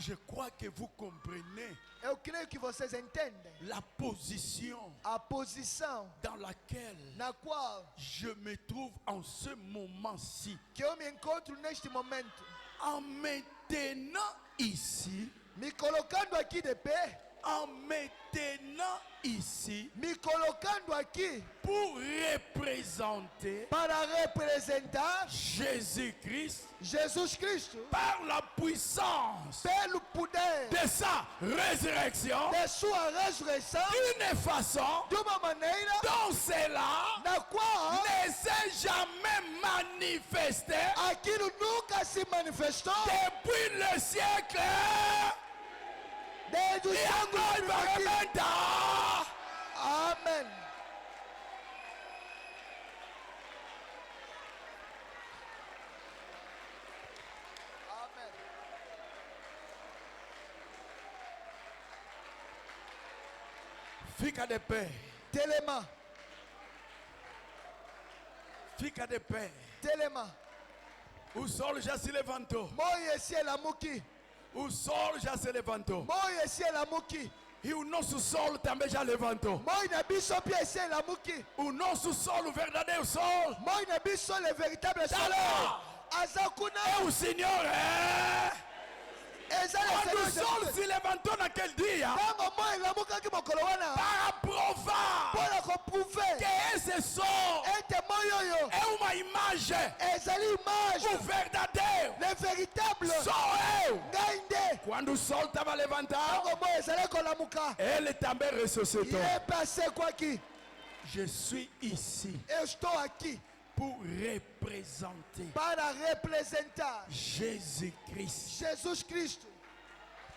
Je crois que vous comprenez Eu creio que vocês entendem la position a posição dans laquelle na qual je me trouve en ce moment-ci. que eu me encontro neste momento, En me tenant ici, me colocando aqui de pé, en me tenant ici me colocando aqui pour représenter para representar Jésus-Christ Jesus Cristo par la puissance pelo poder de sa résurrection de sua ressurreição, d'une façon de uma maneira dont cela na qual ne s'est jamais manifesté aquilo nunca se manifestou depuis le siècle desde os et séculos encore primeiros. maintenant. Amém. Amém. Fica de pé, Telema, fica de pé. telema. O sol já se levantou. Moye esse lamuki. O sol já se levantou. Moye esse lamuki. E o nosso sol também já levantou. Moye na biso pia esse lamuki. O nosso sol, o verdadeiro sol, Moye na biso le véritable Tá soleil. lá. Azakuna é o Senhor. É. ezali Quando o Seigneur sol Jésus. se levantou naquele dia, Tango moye lamuka ki mokolo wana. para provar Pona ko prouver. que esse sol Ete moyo yo. é uma imagem. Ezali image. O verdadeiro Le véritable. sou eu. Ngainde. Quando o sol estava levantado, Tango moye ezali kolamuka. ele também Il ressuscitou. est passé quoi qui? Je suis ici Eu estou aqui pour représenter para representar Jésus-Christ Jesus Cristo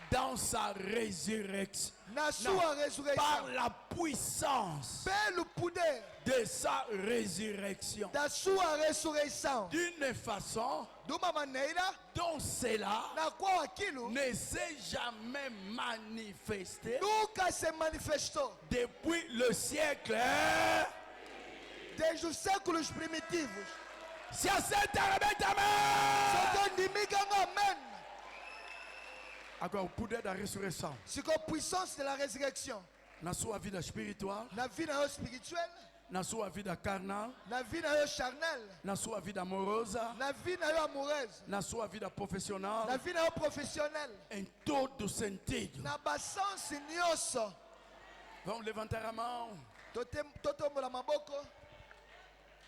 dans sa résurrection, na sua par ressurreição. la puissance Pelo poder de sa résurrection, da sua ressurreição. d'une façon De uma maneira dont cela na qual aquilo ne s'est jamais manifesté nunca se manifestou depuis le siècle. desde os séculos primitivos. Si aceita, rebete, amen. Sokondimikanga amen. Agora, o poder da ressurreição Siko puissance de la résurrection na sua vida espiritual, na vida yo spirituelle, na sua vida carnal, na vida yo charnelle, na sua vida amorosa, na vida yo amoureuse, na sua vida profissional, na vida yo professionnelle, em todo sentido. na basansi nyonso. Vamos levantar a mão Totombola maboko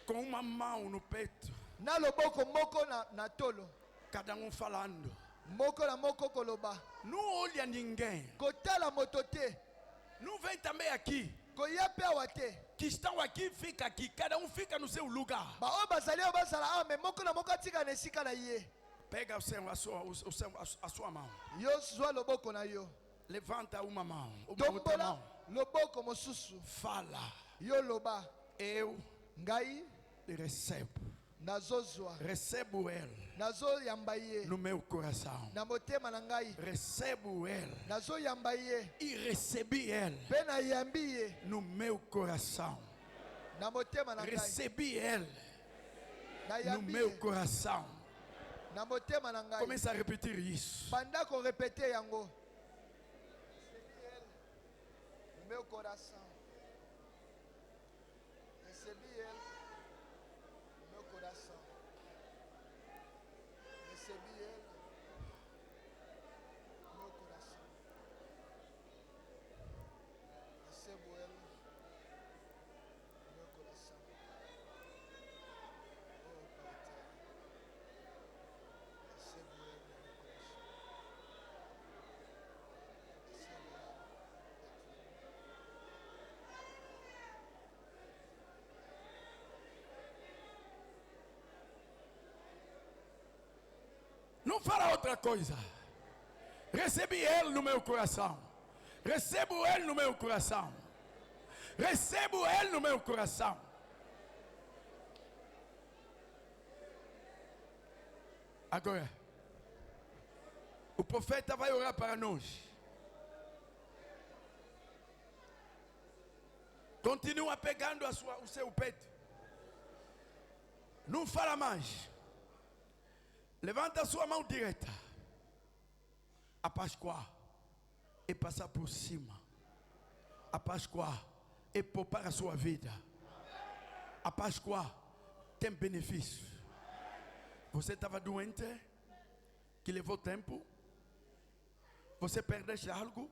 com uma mão no peito, na loboko moko na tolo, cada um falando. moko na moko koloba, Não olha ninguém. kotala moto te, Não vem também aqui. koya pe awa te. Que estão aqui, fica aqui. Cada um fica no seu lugar. Baoyo bazali oyo bazala awa me moko na moko atika na esika na ye. Pega a sua mão. Yo zwa loboko na yo, Levanta uma mão. Uma outra tombola mão. loboko mosusu, Fala. yo loba, Eu ngai recebo. nazozwa, Recebo ele nazoyamba ye no meu coração. na motema na ngai, Recebo ele nazoyamba ye e recebi ele mpe nayambi ye no meu coração. na motema na ngai, Recebi ele no nayambi meu ye coração. na motema na ngai. Começa a repetir isso. Banda korepete yango. No meu coração. Recebi ele no meu coração. Recebi ele no meu coração. Recebo ele no meu coração. Oh, Pai eterno. Recebo ele no meu coração. Recebo ele. Não fala outra coisa. Recebi ele no meu coração. Recebo ele no meu coração. Recebo ele no meu coração. Agora, o profeta vai orar para nós. Continua pegando o seu peito. Não fala mais. Levanta a sua mão direita. A Páscoa é passar por cima. A Páscoa é poupar a sua vida. A Páscoa tem benefícios. Você estava doente, que levou tempo. Você perdeste algo.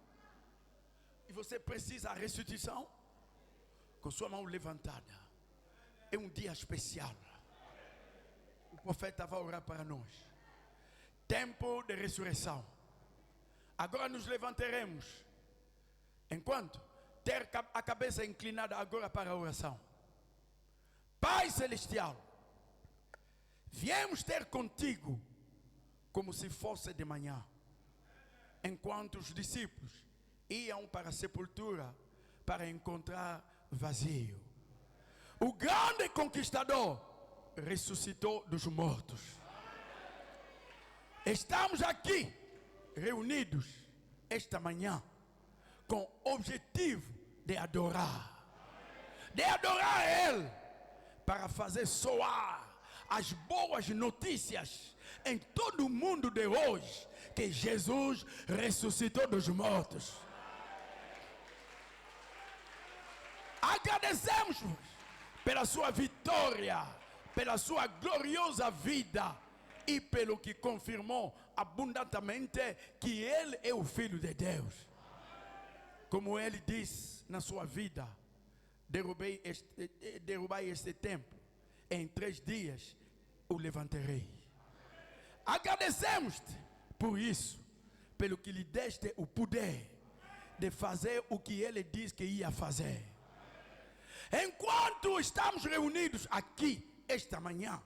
E você precisa da restituição. Com sua mão levantada. É um dia especial. O profeta vai orar para nós. Tempo de ressurreição. Agora nos levantaremos. Enquanto ter a cabeça inclinada agora para a oração. Pai Celestial, viemos ter contigo como se fosse de manhã. Enquanto os discípulos iam para a sepultura para encontrar vazio. O grande conquistador ressuscitou dos mortos. Estamos aqui reunidos esta manhã com o objetivo de adorar. De adorar Ele para fazer soar as boas notícias em todo o mundo de hoje que Jesus ressuscitou dos mortos. Agradecemos-vos pela sua vitória, pela sua gloriosa vida e pelo que confirmou abundantemente que Ele é o Filho de Deus. Como Ele diz na sua vida, derrubai este templo, em 3 dias o levantarei. Agradecemos-te por isso, pelo que lhe deste o poder de fazer o que Ele disse que ia fazer. Enquanto estamos reunidos aqui esta manhã,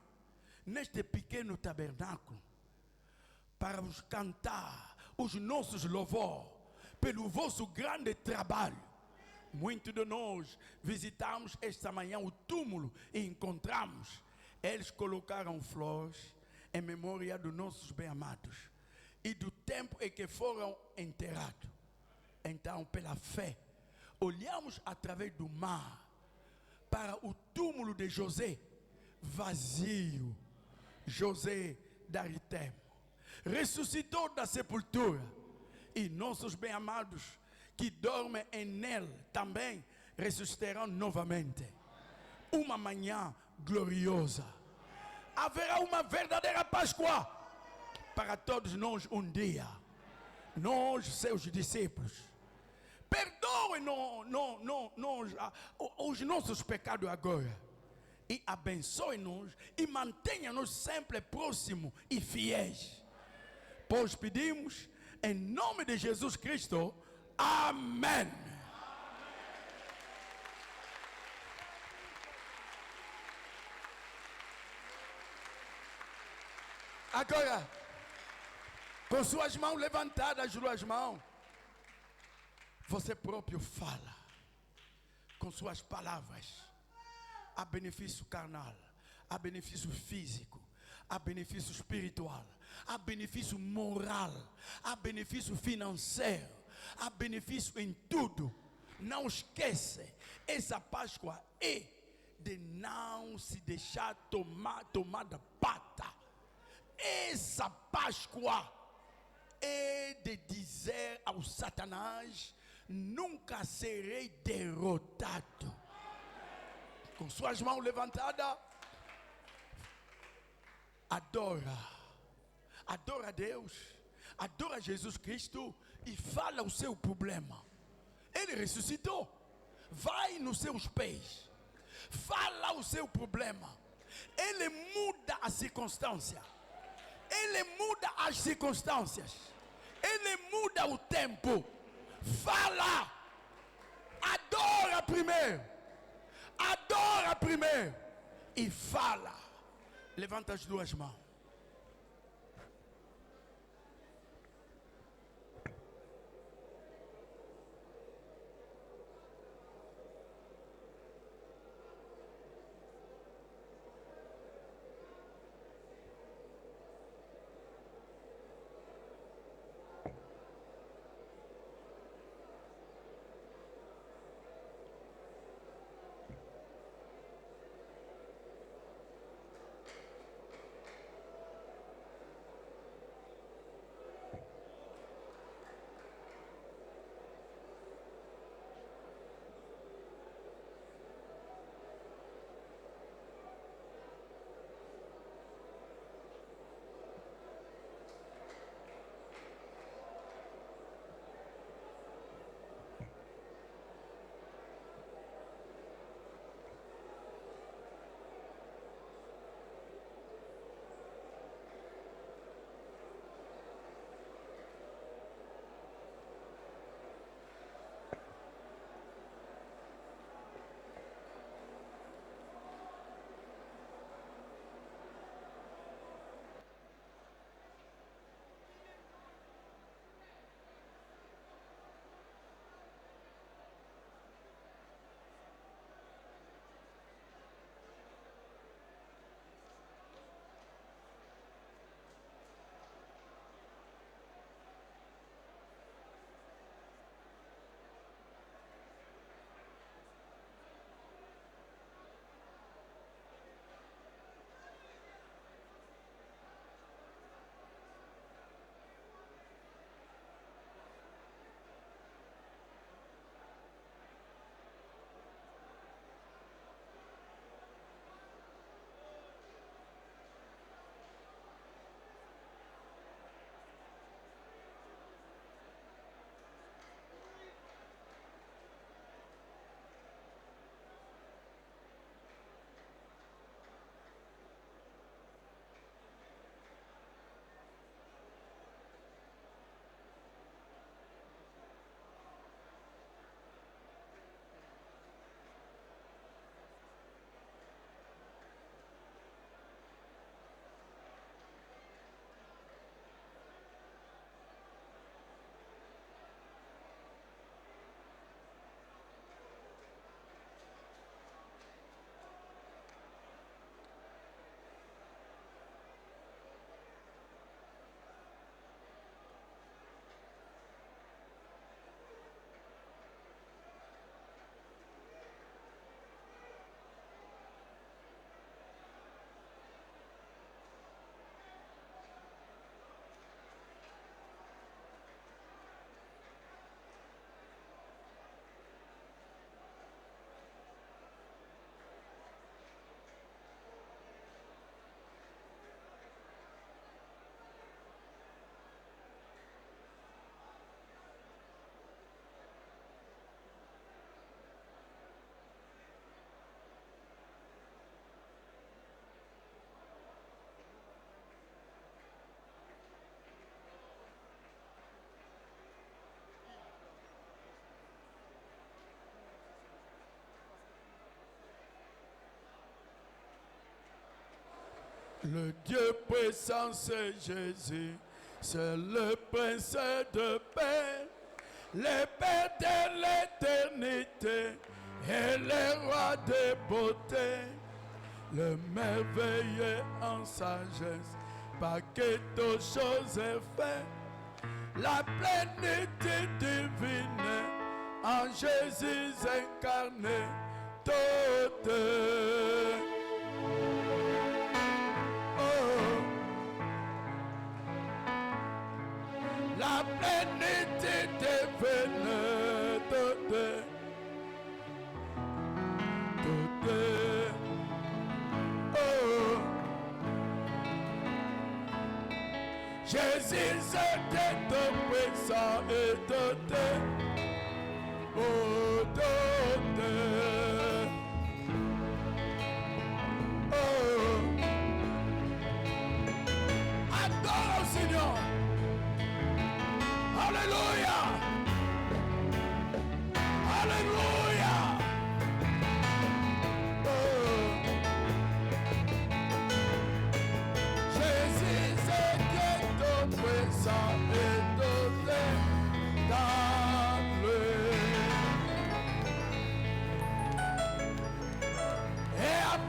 neste pequeno tabernáculo, para vos cantar os nossos louvores pelo vosso grande trabalho. Muitos de nós visitamos esta manhã o túmulo e encontramos. Eles colocaram flores em memória dos nossos bem-amados e do tempo em que foram enterrados. Então, pela fé, olhamos através do mar para o túmulo de José, vazio. José de Arimateia ressuscitou da sepultura e nossos bem-amados que dormem nele também ressuscitarão novamente. Uma manhã gloriosa. Haverá uma verdadeira Páscoa para todos nós um dia. Nós, seus discípulos. Perdoe os nossos pecados agora. E abençoe-nos e mantenha-nos sempre próximos e fiéis. Pois pedimos em nome de Jesus Cristo. Amém. Agora, com suas mãos levantadas, suas mãos, você próprio fala com suas palavras. Há benefício carnal, há benefício físico, há benefício espiritual, há benefício moral, há benefício financeiro, há benefício em tudo. Não esquece, essa Páscoa é de não se deixar tomada pata. Essa Páscoa é de dizer ao Satanás: nunca serei derrotado. Com suas mãos levantadas, adora a Deus, adora Jesus Cristo e fala o seu problema. Ele ressuscitou. Vai nos seus pés, fala o seu problema. Ele muda a circunstância. Ele muda as circunstâncias. Ele muda o tempo. Fala. Adora primeiro. Adora primeiro e fala. Levanta as duas mãos. Le Dieu puissant, c'est Jésus, c'est le Prince de paix, le Père de l'éternité et le Roi de beauté, le merveilleux en sagesse, par quelque chose est fait, la plénitude divine en Jésus incarné, toute. La plénitude divine, toute. Jésus était tout puissant et tout. Oh, tout. Oh. Adore au Seigneur. Alléluia. Alléluia.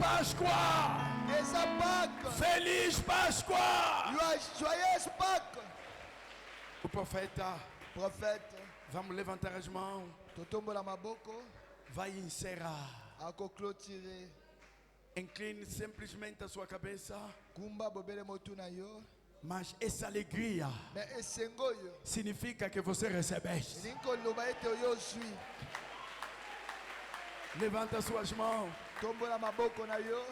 Páscoa! Essa Páscoa! Feliz Páscoa! Joyeuse Páscoa! O profeta, Profeta, vamos levantar as mãos, totombola maboko, vai encerrar. akoclôturer. Incline simplesmente a sua cabeça, Kumba bobele motu na yo. mas essa alegria Mais esengoyo, significa que você recebeste. linko loba ete yo zui. Levanta suas mãos. Tombola maboko na yo.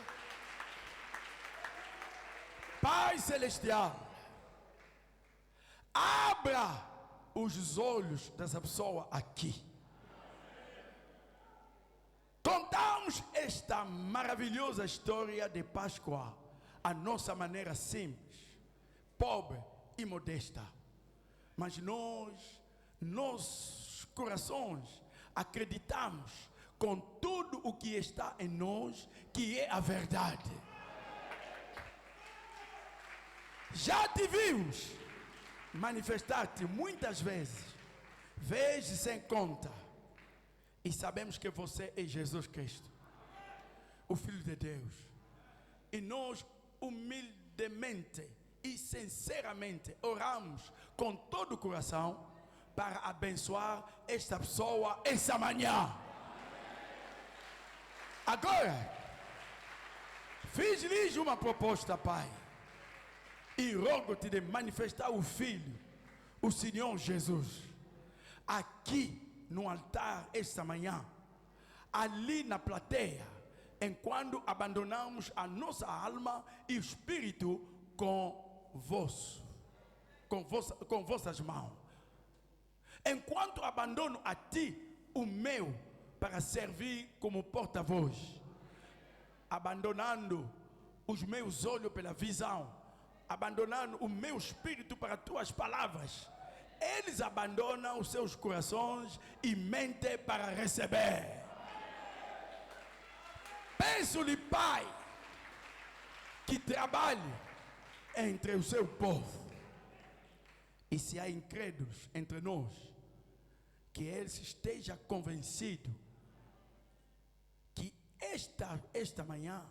Pai Celestial, abra os olhos dessa pessoa aqui. Contamos esta maravilhosa história de Páscoa, a nossa maneira simples, pobre e modesta. Mas nossos corações, acreditamos com tudo o que está em nós, que é a verdade. Já te vimos manifestar-te muitas vezes sem conta. E sabemos que você é Jesus Cristo, o Filho de Deus. E nós humildemente e sinceramente oramos com todo o coração para abençoar esta pessoa essa manhã. Agora, fiz-lhes uma proposta, Pai, e rogo-te de manifestar o Filho, o Senhor Jesus, aqui no altar esta manhã, ali na plateia, enquanto abandonamos a nossa alma e o espírito com vossas mãos. Enquanto abandono a ti o meu para servir como porta-voz, abandonando os meus olhos pela visão, abandonando o meu espírito para tuas palavras, eles abandonam os seus corações e mente para receber. Peço-lhe, Pai, que trabalhe entre o seu povo. E se há incrédulos entre nós, que eles estejam convencidos que esta manhã,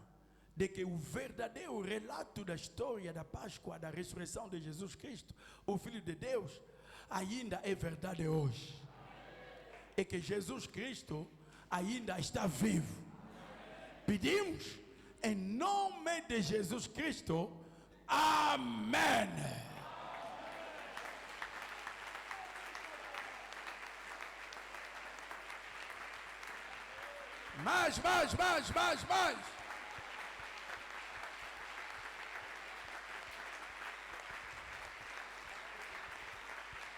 de que o verdadeiro relato da história da Páscoa, da ressurreição de Jesus Cristo, o Filho de Deus, ainda é verdade hoje. E que Jesus Cristo ainda está vivo. Pedimos em nome de Jesus Cristo. Amém. Mais.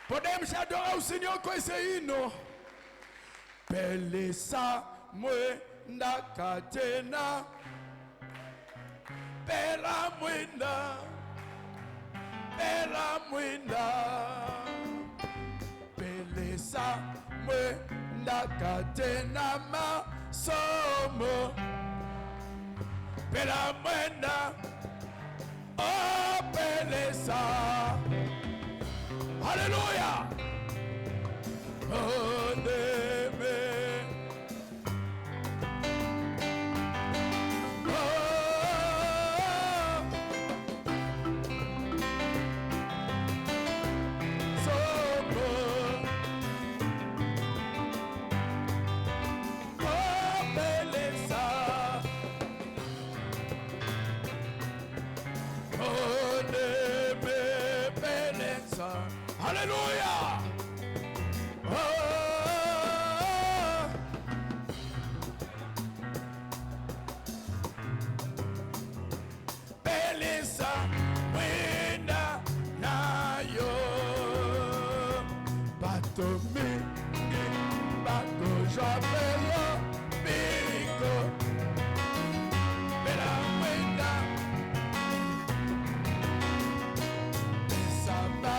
Podemos adorar o Senhor com esse hino. Beleza muenda catena, pela muenda, beleza muenda catena, mas somos pela muenda, Oh, Beleza. Alléluia. Oh, Deme. Hallelujah! Oh, beleza, winda na yo, bato mingi, bato jabelo, bico, bela winda, besaba.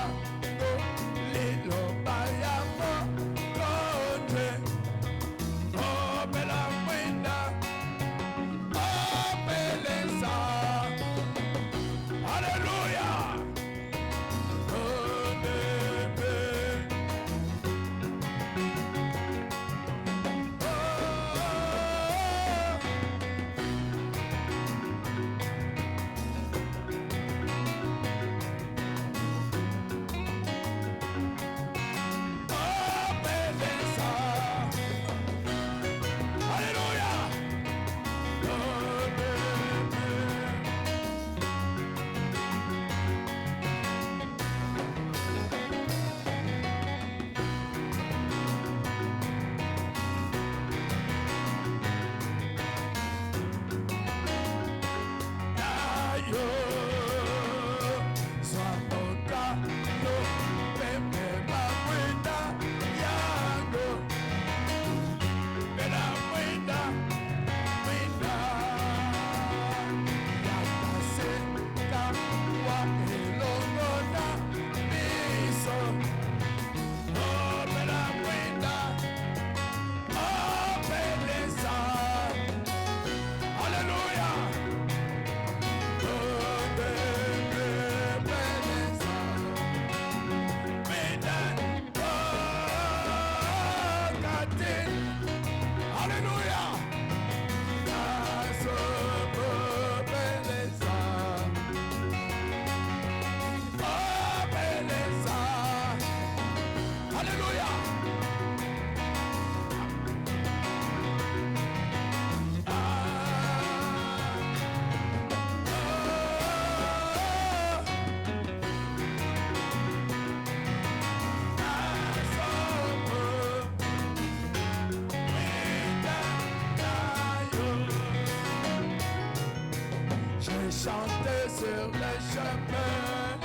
Chanter sur les chemins,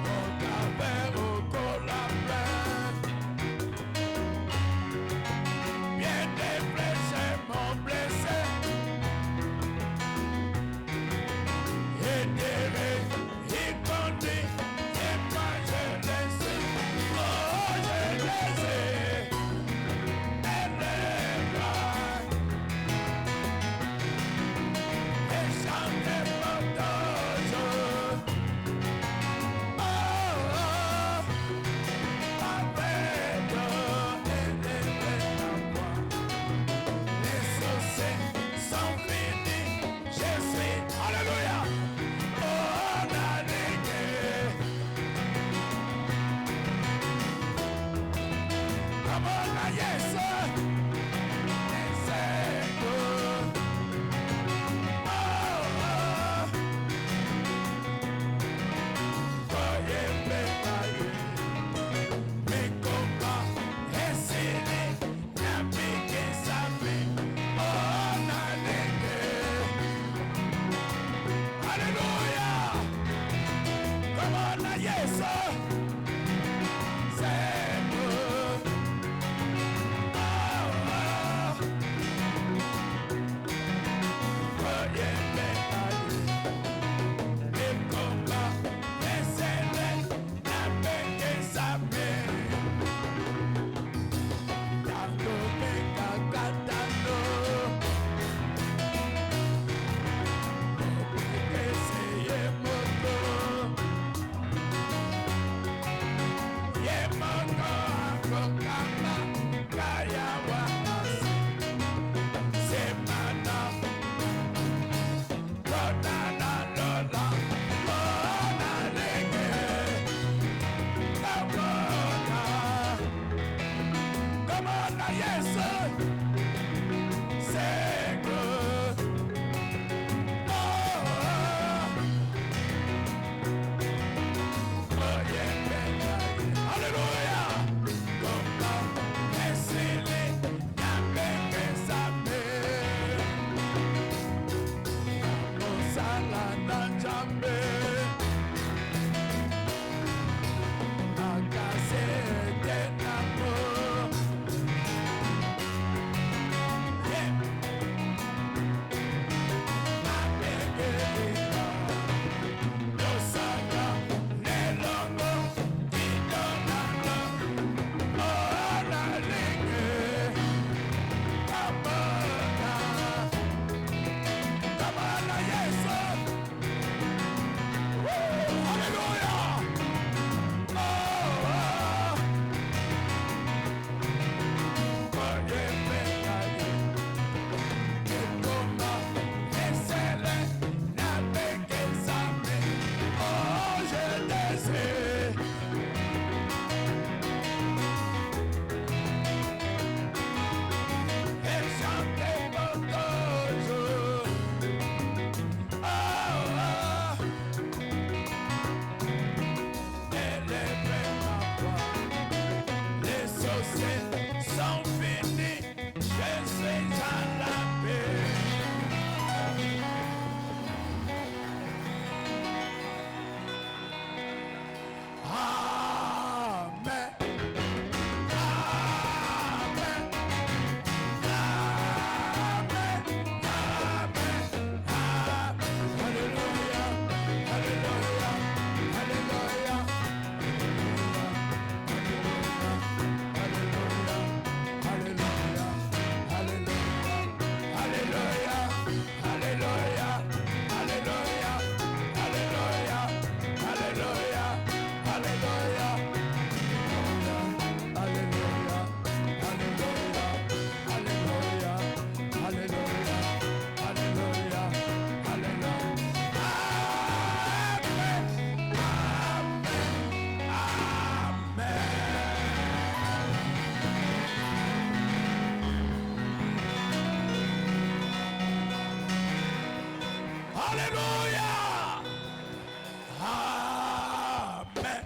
au travers, au colapin, bien des blessés m'ont blessé, et des il conduit, et moi je les ai, oh je les ai, et les bras. Chantez pour Alléluia. Amen.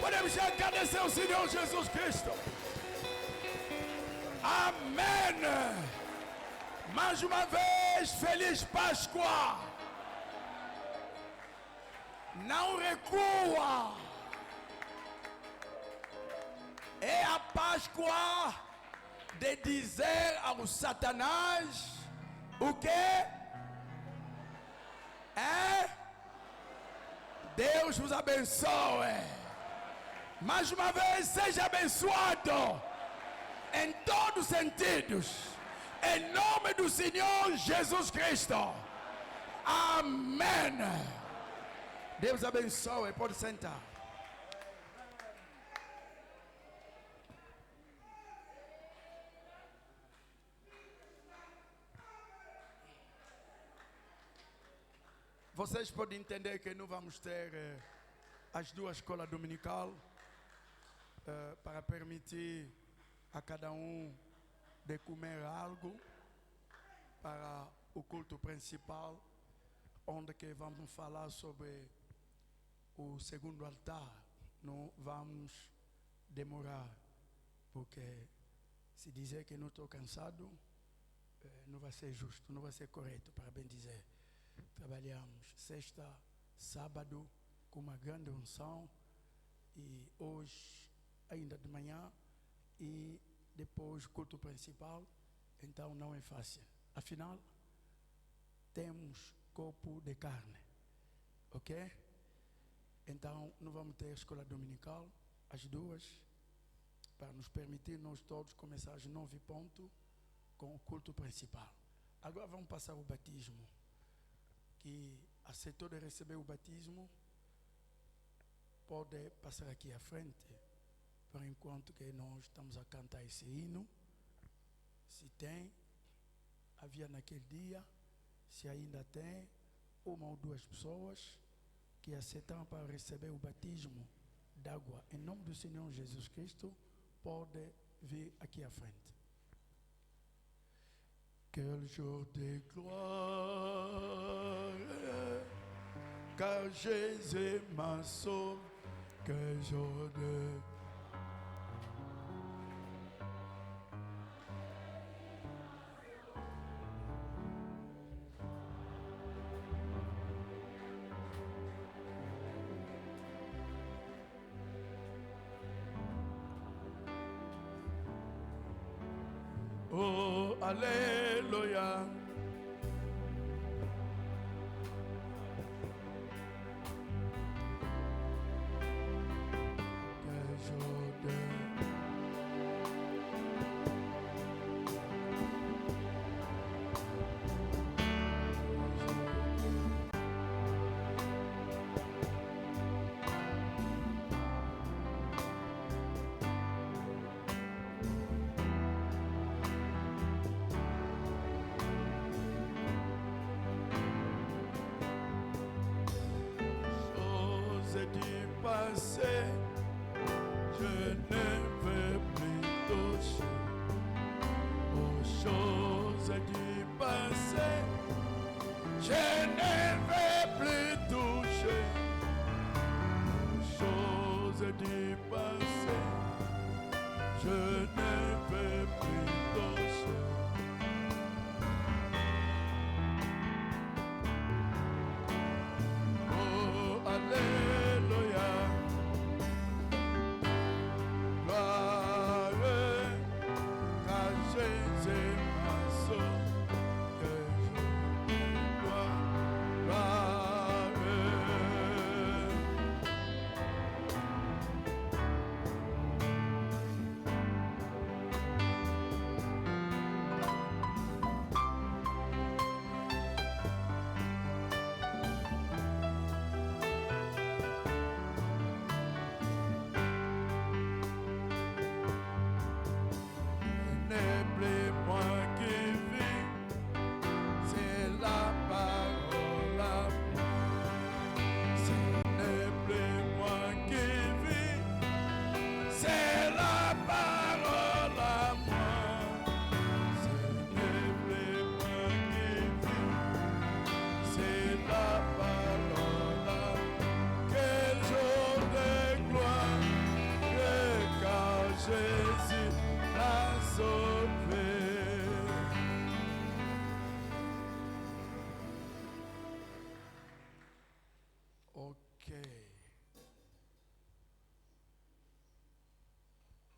Podemos agradecer ao Senhor Jesus Cristo. Amém. Mais uma vez, feliz Páscoa. Não recua. É a Páscoa de dizer ao Satanás o que? É? Deus vos abençoe. Mais uma vez, seja abençoado em todos os sentidos. Em nome do Senhor Jesus Cristo. Amém. Deus abençoe, pode sentar. Vocês podem entender que nós vamos ter as duas escolas dominical para permitir a cada de comer algo para o culto principal, onde que vamos falar sobre o segundo altar. Não vamos demorar, porque se dizer que não estou cansado, não vai ser justo, não vai ser correto, para bem dizer. Trabalhamos sexta, sábado, com uma grande unção, e hoje, ainda de manhã, e depois culto principal, então não é fácil. Afinal, temos corpo de carne, ok? Então, não vamos ter escola dominical, as duas, para nos permitir nós todos começar às 9 pontos com o culto principal. Agora vamos passar o batismo. Que aceitou de receber o batismo, pode passar aqui à frente, por enquanto que nós estamos a cantar esse hino. Se tem, havia naquele dia, se ainda tem, uma ou duas pessoas que aceitaram para receber o batismo d'água em nome do Senhor Jesus Cristo, pode vir aqui à frente. Quel jour de gloire, car Jésus m'a sauvé, quel jour de oh, alléluia. Quel jour de du passé, je ne veux plus toucher aux choses du passé, je ne veux plus toucher aux choses du passé, je ne veux plus toucher. Oh, alléluia.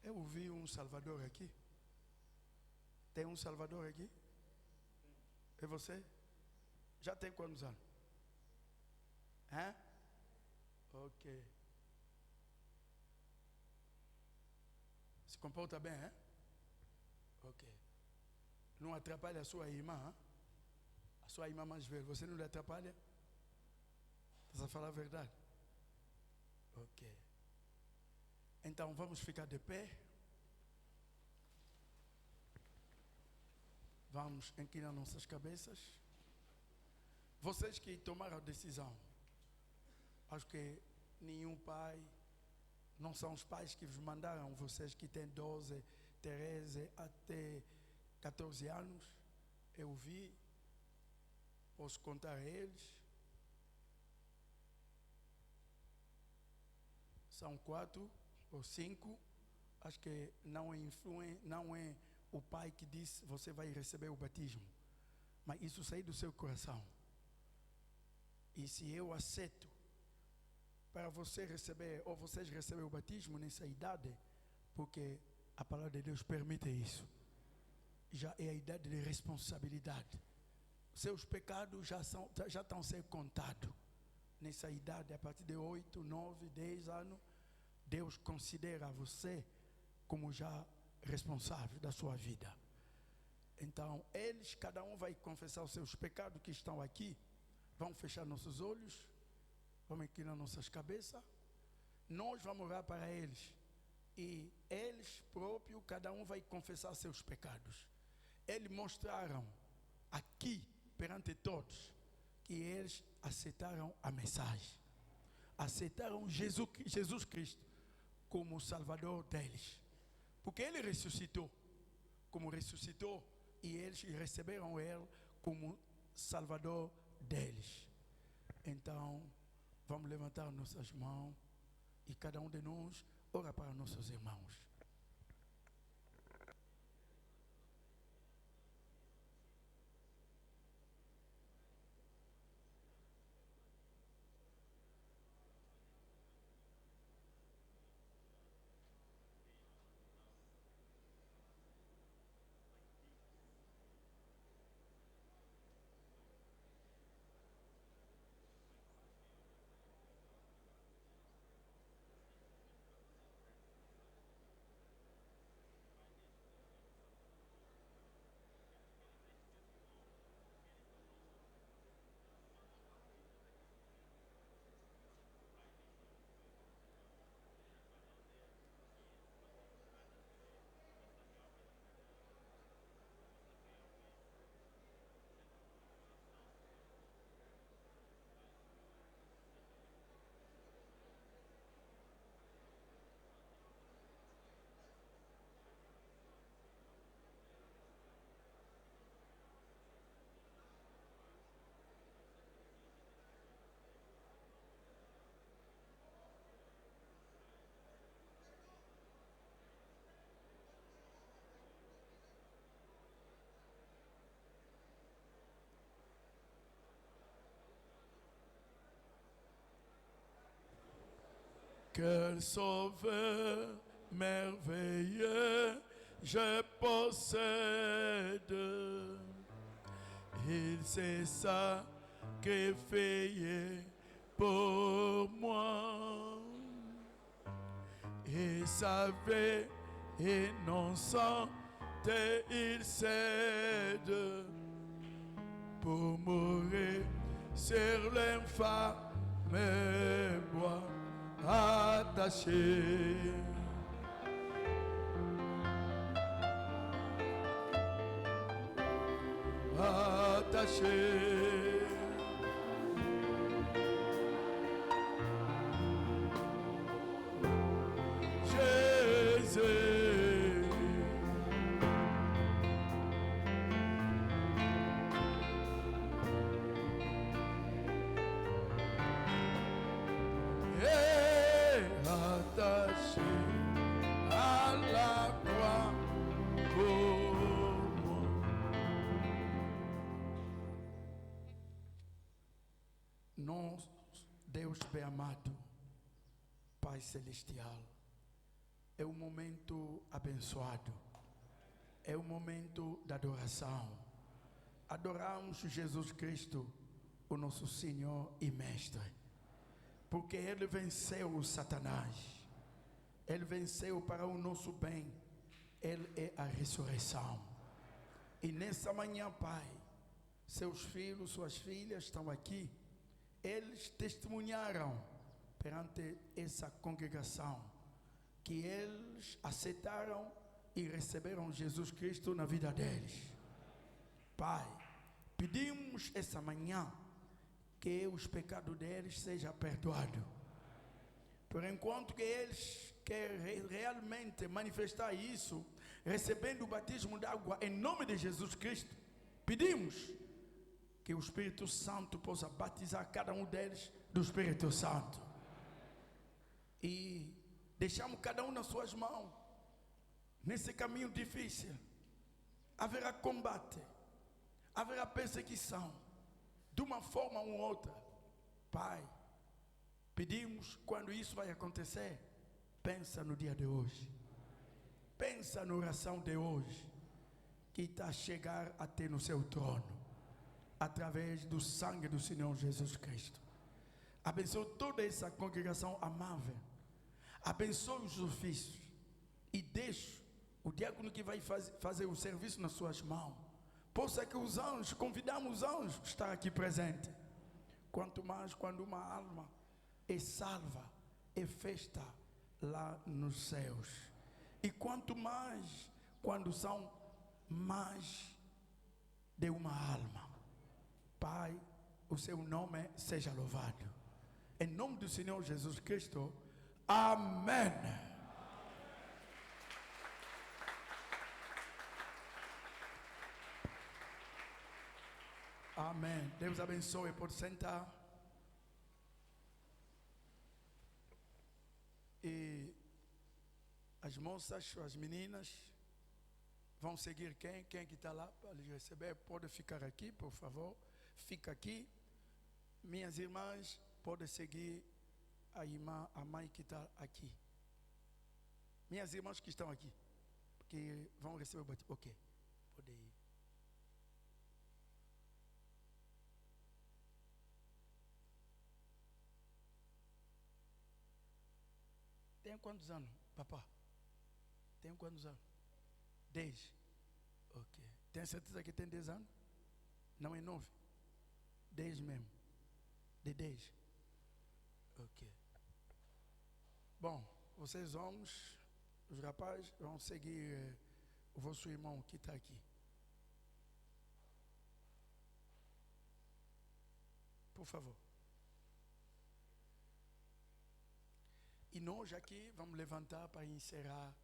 Eu ouvi Salvador aqui. Tem Salvador aqui? É você? Já tem quantos anos? Hein? Ok. Se comporta bem, hein? Ok. Não atrapalha a sua irmã, hein? A sua irmã mais velha. Você não lhe atrapalha? Estás a falar a verdade? Ok. Então vamos ficar de pé. Vamos inclinar nossas cabeças. Vocês que tomaram a decisão, acho que nenhum pai, não são os pais que vos mandaram, vocês que têm 12, 13 até 14 anos, eu vi, posso contar a eles. São 4 ou 5, acho que não é o pai que disse você vai receber o batismo, mas isso sai do seu coração. E se eu aceito para você receber, ou vocês receberem o batismo nessa idade, porque a palavra de Deus permite isso, já é a idade de responsabilidade. Seus pecados já estão sendo contados. Nessa idade, a partir de 8, 9, 10 anos, Deus considera você como já responsável da sua vida. Então, cada um vai confessar os seus pecados que estão aqui. Vamos fechar nossos olhos, vamos inclinar nossas cabeças. Nós vamos orar para eles. E eles próprios, cada um vai confessar seus pecados. Eles mostraram aqui, perante todos, que eles aceitaram a mensagem. Aceitaram Jesus Cristo como Salvador deles. Porque Ele ressuscitou. Como ressuscitou, e eles receberam Ele como Salvador deles. Então, vamos levantar nossas mãos e cada um de nós ora para nossos irmãos. Quel sauveur merveilleux je possède. Il s'est sacrifié pour moi. Et sa vie innocente, il cède pour mourir sur l'infâme bois attaché. Attaché. Jésus, est attaché à la croix pour moi. Nós, Deus bem amado, Pai Celestial, é um momento abençoado, é um momento de adoração. Adoramos Jesus Cristo, o nosso Senhor e Mestre, porque Ele venceu o Satanás, Ele venceu para o nosso bem, Ele é a ressurreição. E nessa manhã, Pai, seus filhos, suas filhas estão aqui, eles testemunharam perante essa congregação que eles aceitaram e receberam Jesus Cristo na vida deles. Pai, pedimos essa manhã que os pecados deles sejam perdoados. Por enquanto que eles querem realmente manifestar isso, recebendo o batismo de água em nome de Jesus Cristo, pedimos que o Espírito Santo possa batizar cada um deles do Espírito Santo. E deixamos cada um nas suas mãos. Nesse caminho difícil, haverá combate, haverá perseguição, de uma forma ou outra. Pai, pedimos, quando isso vai acontecer, pensa no dia de hoje. Pensa na oração de hoje, que está a chegar até no seu trono, através do sangue do Senhor Jesus Cristo. Abençoe toda essa congregação amável. Abençoe os ofícios. E deixe o diácono que vai fazer o serviço nas suas mãos. Possa que os anjos, convidamos os anjos a estar aqui presente. Quanto mais quando uma alma é salva, é festa lá nos céus. E quanto mais quando são mais de uma alma. Pai, o seu nome seja louvado. Em nome do Senhor Jesus Cristo. Amém. Amém. Deus abençoe. Pode sentar. E as moças, as meninas, vão seguir quem? Quem que está lá para lhes receber? Pode ficar aqui, por favor. Fica aqui. Minhas irmãs, podem seguir a irmã, a mãe que está aqui. Minhas irmãs que estão aqui, que vão receber o batismo. Ok, pode ir. Tem quantos anos, papá? Tem quantos anos? 10. Ok. Tem certeza que tem 10 anos? Não é 9? 10 mesmo. De 10. Ok. Bom, vocês homens, os rapazes, vão seguir o vosso irmão que está aqui. Por favor. E nós aqui vamos levantar para encerrar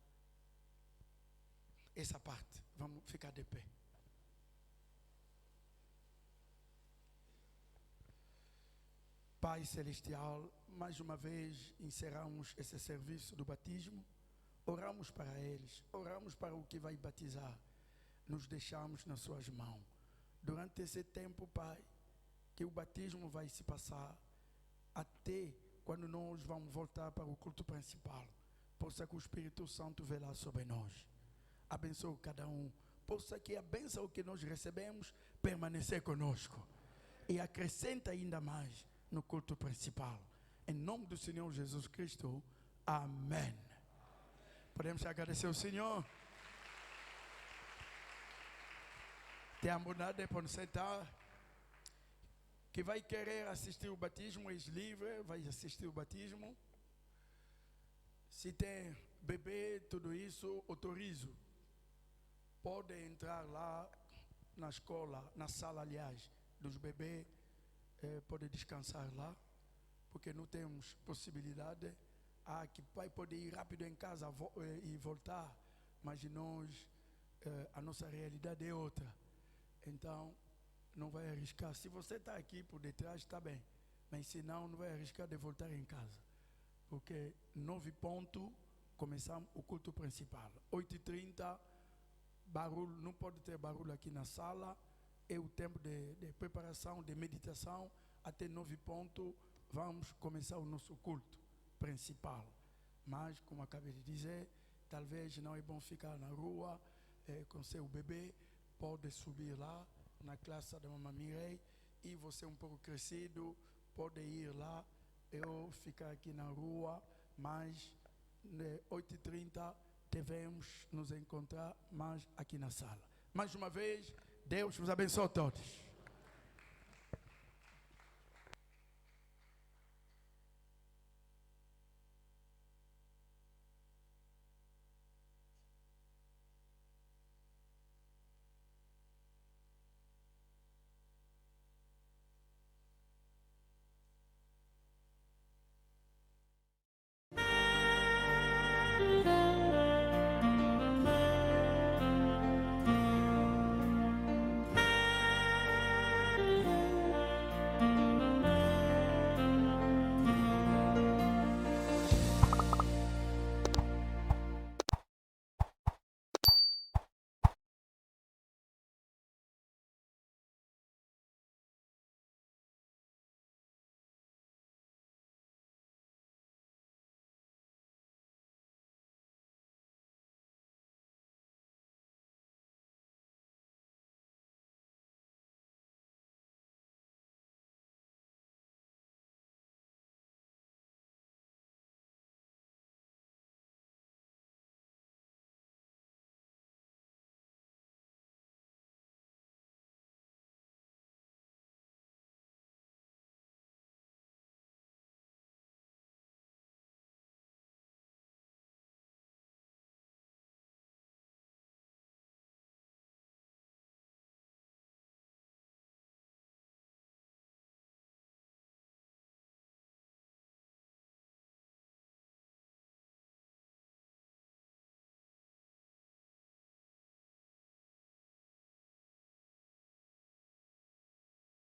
essa parte. Vamos ficar de pé. Pai Celestial, mais uma vez encerramos esse serviço do batismo. Oramos para eles, oramos para o que vai batizar. Nos deixamos nas suas mãos. Durante esse tempo, Pai, que o batismo vai se passar até quando nós vamos voltar para o culto principal. Possa que o Espírito Santo velar sobre nós. Abençoe cada um. Possa que a bênção que nós recebemos permanecer conosco. E acrescenta ainda mais no culto principal. Em nome do Senhor Jesus Cristo. Amém. Podemos agradecer ao Senhor. Tem a bondade para nos sentar. Que vai querer assistir o batismo, é livre, vai assistir o batismo. Se tem bebê, tudo isso, autorizo. Pode entrar lá na escola, na sala, aliás, dos bebês, pode descansar lá, porque não temos possibilidade. Que pai pode ir rápido em casa e voltar, mas nós, a nossa realidade é outra. Então, não vai arriscar. Se você está aqui por detrás, está bem. Mas se não, não vai arriscar de voltar em casa. Porque 9 pontos, começamos o culto principal. 8h30, barulho, não pode ter barulho aqui na sala. É o tempo de preparação, de meditação. Até 9 pontos, vamos começar o nosso culto principal. Mas, como acabei de dizer, talvez não é bom ficar na rua com seu bebê. Pode subir lá na classe da Mamãe Mirei, e você um pouco crescido, pode ir lá, eu ficar aqui na rua, mas 8h30 devemos nos encontrar mais aqui na sala. Mais uma vez, Deus vos abençoe a todos.